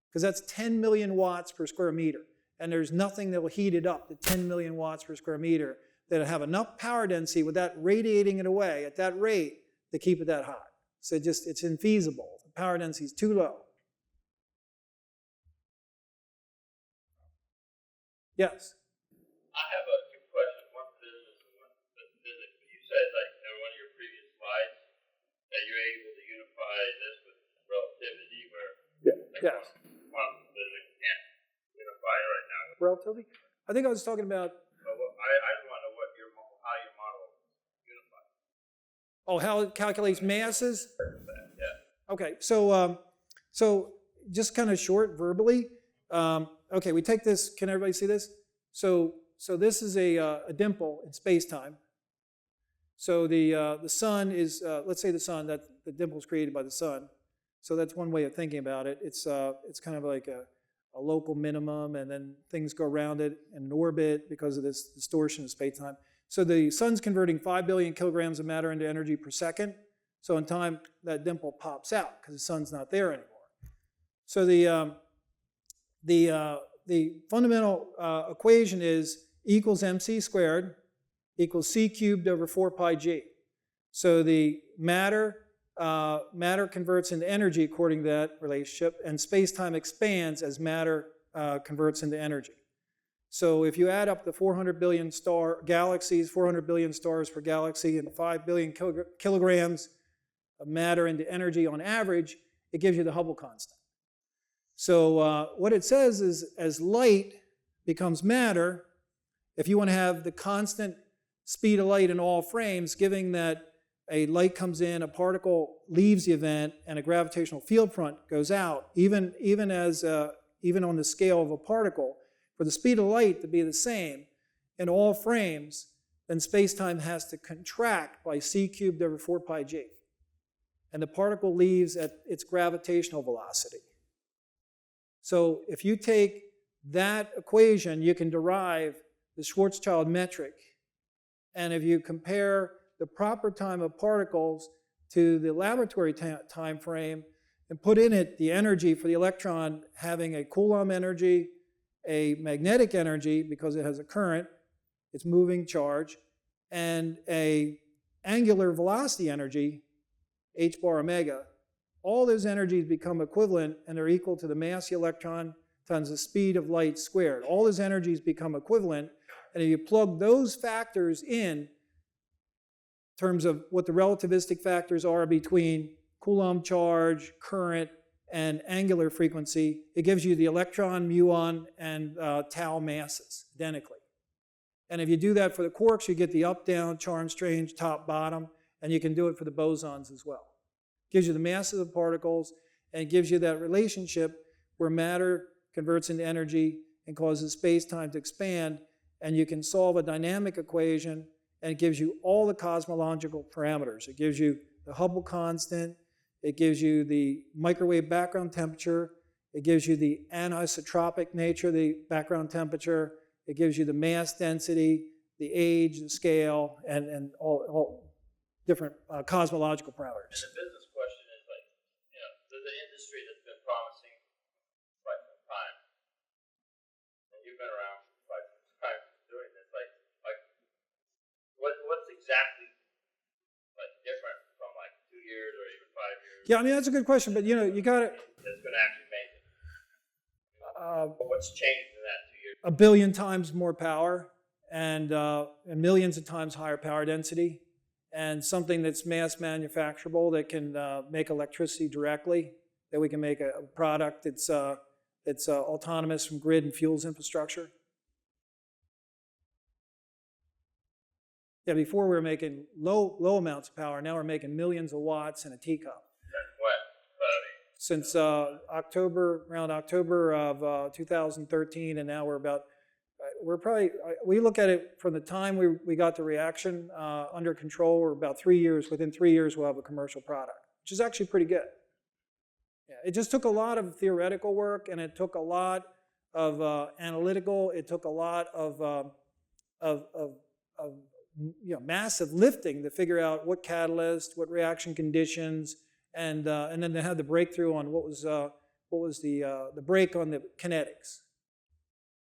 S2: because that's 10 million watts per square meter, and there's nothing that will heat it up to 10 million watts per square meter that'll have enough power density without radiating it away at that rate to keep it that hot. So it's infeasible. The power density is too low. Yes.
S7: I have two questions, one business and one physics. You said, like, in one of your previous slides, that you're able to unify this with relativity, where
S2: Yes.
S7: quantum physics can't unify right now.
S2: Relativity? I think I was talking about.
S7: I just want to know how your model unifies.
S2: Oh, how it calculates masses?
S7: Yeah.
S2: Okay, so just kind of short verbally. Okay, we take this. Can everybody see this? So so this is a dimple in space-time. So the sun is, let's say the sun, that the dimple is created by the sun. So that's one way of thinking about it. It's kind of like a local minimum, and then things go around it in an orbit because of this distortion of space-time. So the sun's converting 5 billion kilograms of matter into energy per second. So in time, that dimple pops out because the sun's not there anymore. So the fundamental equation is E equals mc squared equals c cubed over 4 pi g. So the matter converts into energy according to that relationship, and space-time expands as matter converts into energy. So if you add up the 400 billion galaxies, 400 billion stars per galaxy, and 5 billion kilograms of matter into energy on average, it gives you the Hubble constant. So what it says is, as light becomes matter, if you want to have the constant speed of light in all frames, given that a light comes in, a particle leaves the event, and a gravitational field front goes out, even on the scale of a particle, for the speed of light to be the same in all frames, then space-time has to contract by c cubed over 4 pi g. And the particle leaves at its gravitational velocity. So if you take that equation, you can derive the Schwarzschild metric. And if you compare the proper time of particles to the laboratory time frame and put in it the energy for the electron having a Coulomb energy, a magnetic energy because it has a current, it's moving charge, and a angular velocity energy, h bar omega, all those energies become equivalent, and they're equal to the mass of the electron times the speed of light squared. All those energies become equivalent, and if you plug those factors in terms of what the relativistic factors are between Coulomb charge, current, and angular frequency, it gives you the electron, muon, and tau masses identically. And if you do that for the quarks, you get the up, down, charm, strange, top, bottom, and you can do it for the bosons as well. It gives you the masses of particles, and it gives you that relationship where matter converts into energy and causes space-time to expand, and you can solve a dynamic equation, and it gives you all the cosmological parameters. It gives you the Hubble constant, it gives you the microwave background temperature, it gives you the anisotropic nature of the background temperature, it gives you the mass density, the age, the scale, and all different cosmological parameters.
S7: And the business question is like, there's an industry that's been promising for quite some time, and you've been around for quite some time doing this. Like what's exactly like different from like 2 years or even 5 years?
S2: Yeah, I mean that's a good question, but you got to.
S7: That's going to actually make it. What's changed in that 2 years?
S2: 1 billion times more power and millions of times higher power density, and something that's mass manufacturable that can make electricity directly, that we can make a product that's autonomous from grid and fuels infrastructure. Yeah, before we were making low amounts of power. Now we're making millions of watts in a teacup. Since around October of 2013, and now we look at it from the time we got the reaction under control. We're about 3 years. Within 3 years, we'll have a commercial product, which is actually pretty good. Yeah, it just took a lot of theoretical work, and it took a lot of analytical. It took a lot of massive lifting to figure out what catalyst, what reaction conditions, and then they had the breakthrough on what was the break on the kinetics.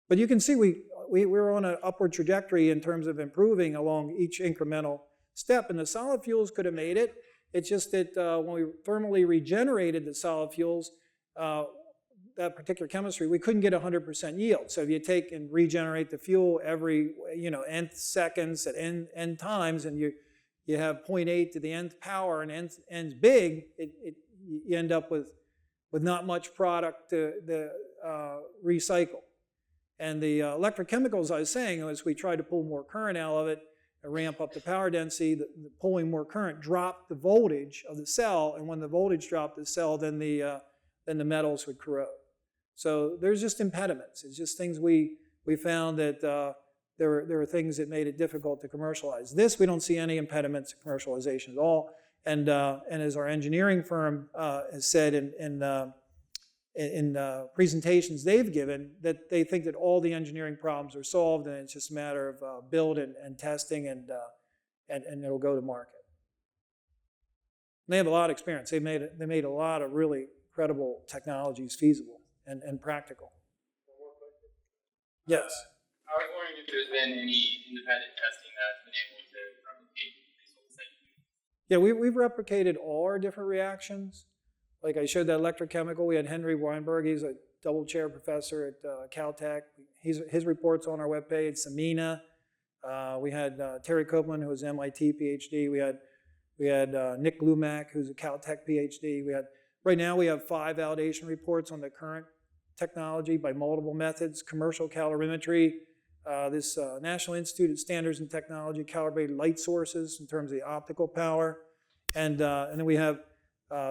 S2: But you can see we're on an upward trajectory in terms of improving along each incremental step, and the solid fuels could have made it. It's just that when we thermally regenerated the solid fuels, that particular chemistry, we couldn't get 100% yield. So if you take and regenerate the fuel every nth seconds at n times, and you have 0.8 to the nth power and n's big, you end up with not much product to recycle. And the electrochemicals I was saying, as we tried to pull more current out of it and ramp up the power density, the pulling more current dropped the voltage of the cell, and when the voltage dropped the cell, then the metals would corrode. So there's just impediments. It's just things we found that there were things that made it difficult to commercialize. This, we don't see any impediments to commercialization at all. And as our engineering firm has said in presentations they've given, that they think that all the engineering problems are solved, and it's just a matter of build and testing, and it'll go to market. They have a lot of experience. They made a lot of really credible technologies feasible and practical.
S3: One more question.
S2: Yes.
S3: I was wondering if there's been any independent testing that's been able to replicate the results that you.
S2: Yeah, we've replicated all our different reactions. Like I showed that electrochemical, we had Henry Weinberg. He's a double chair professor at Caltech. His report's on our webpage. Samina. We had Terry Copeland, who was an MIT PhD. We had Nick Glumack, who's a Caltech PhD. Right now we have 5 validation reports on the current technology by multiple methods: commercial calorimetry, this National Institute of Standards and Technology calibrated light sources in terms of the optical power, and then we have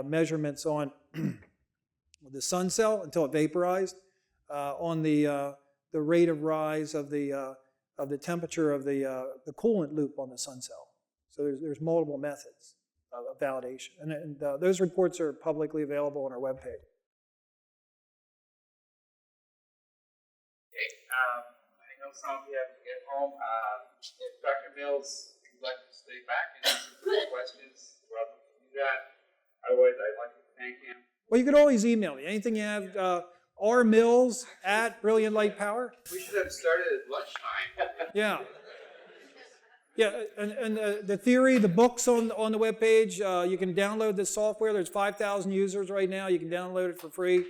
S2: measurements on the sun cell until it vaporized, on the rate of rise of the temperature of the coolant loop on the sun cell. So there's multiple methods of validation, and those reports are publicly available on our webpage.
S3: Okay, I know some of you have to get home. If Dr. Mills would like to stay back and answer some questions, you're welcome to do that. Otherwise, I'd like to thank him.
S2: Well, you could always email me. Anything you have, rmills@BrilliantLightPower.
S3: We should have started at lunchtime.
S2: Yeah. Yeah, and the theory, the books on the webpage, you can download this software. There's 5,000 users right now. You can download it for free.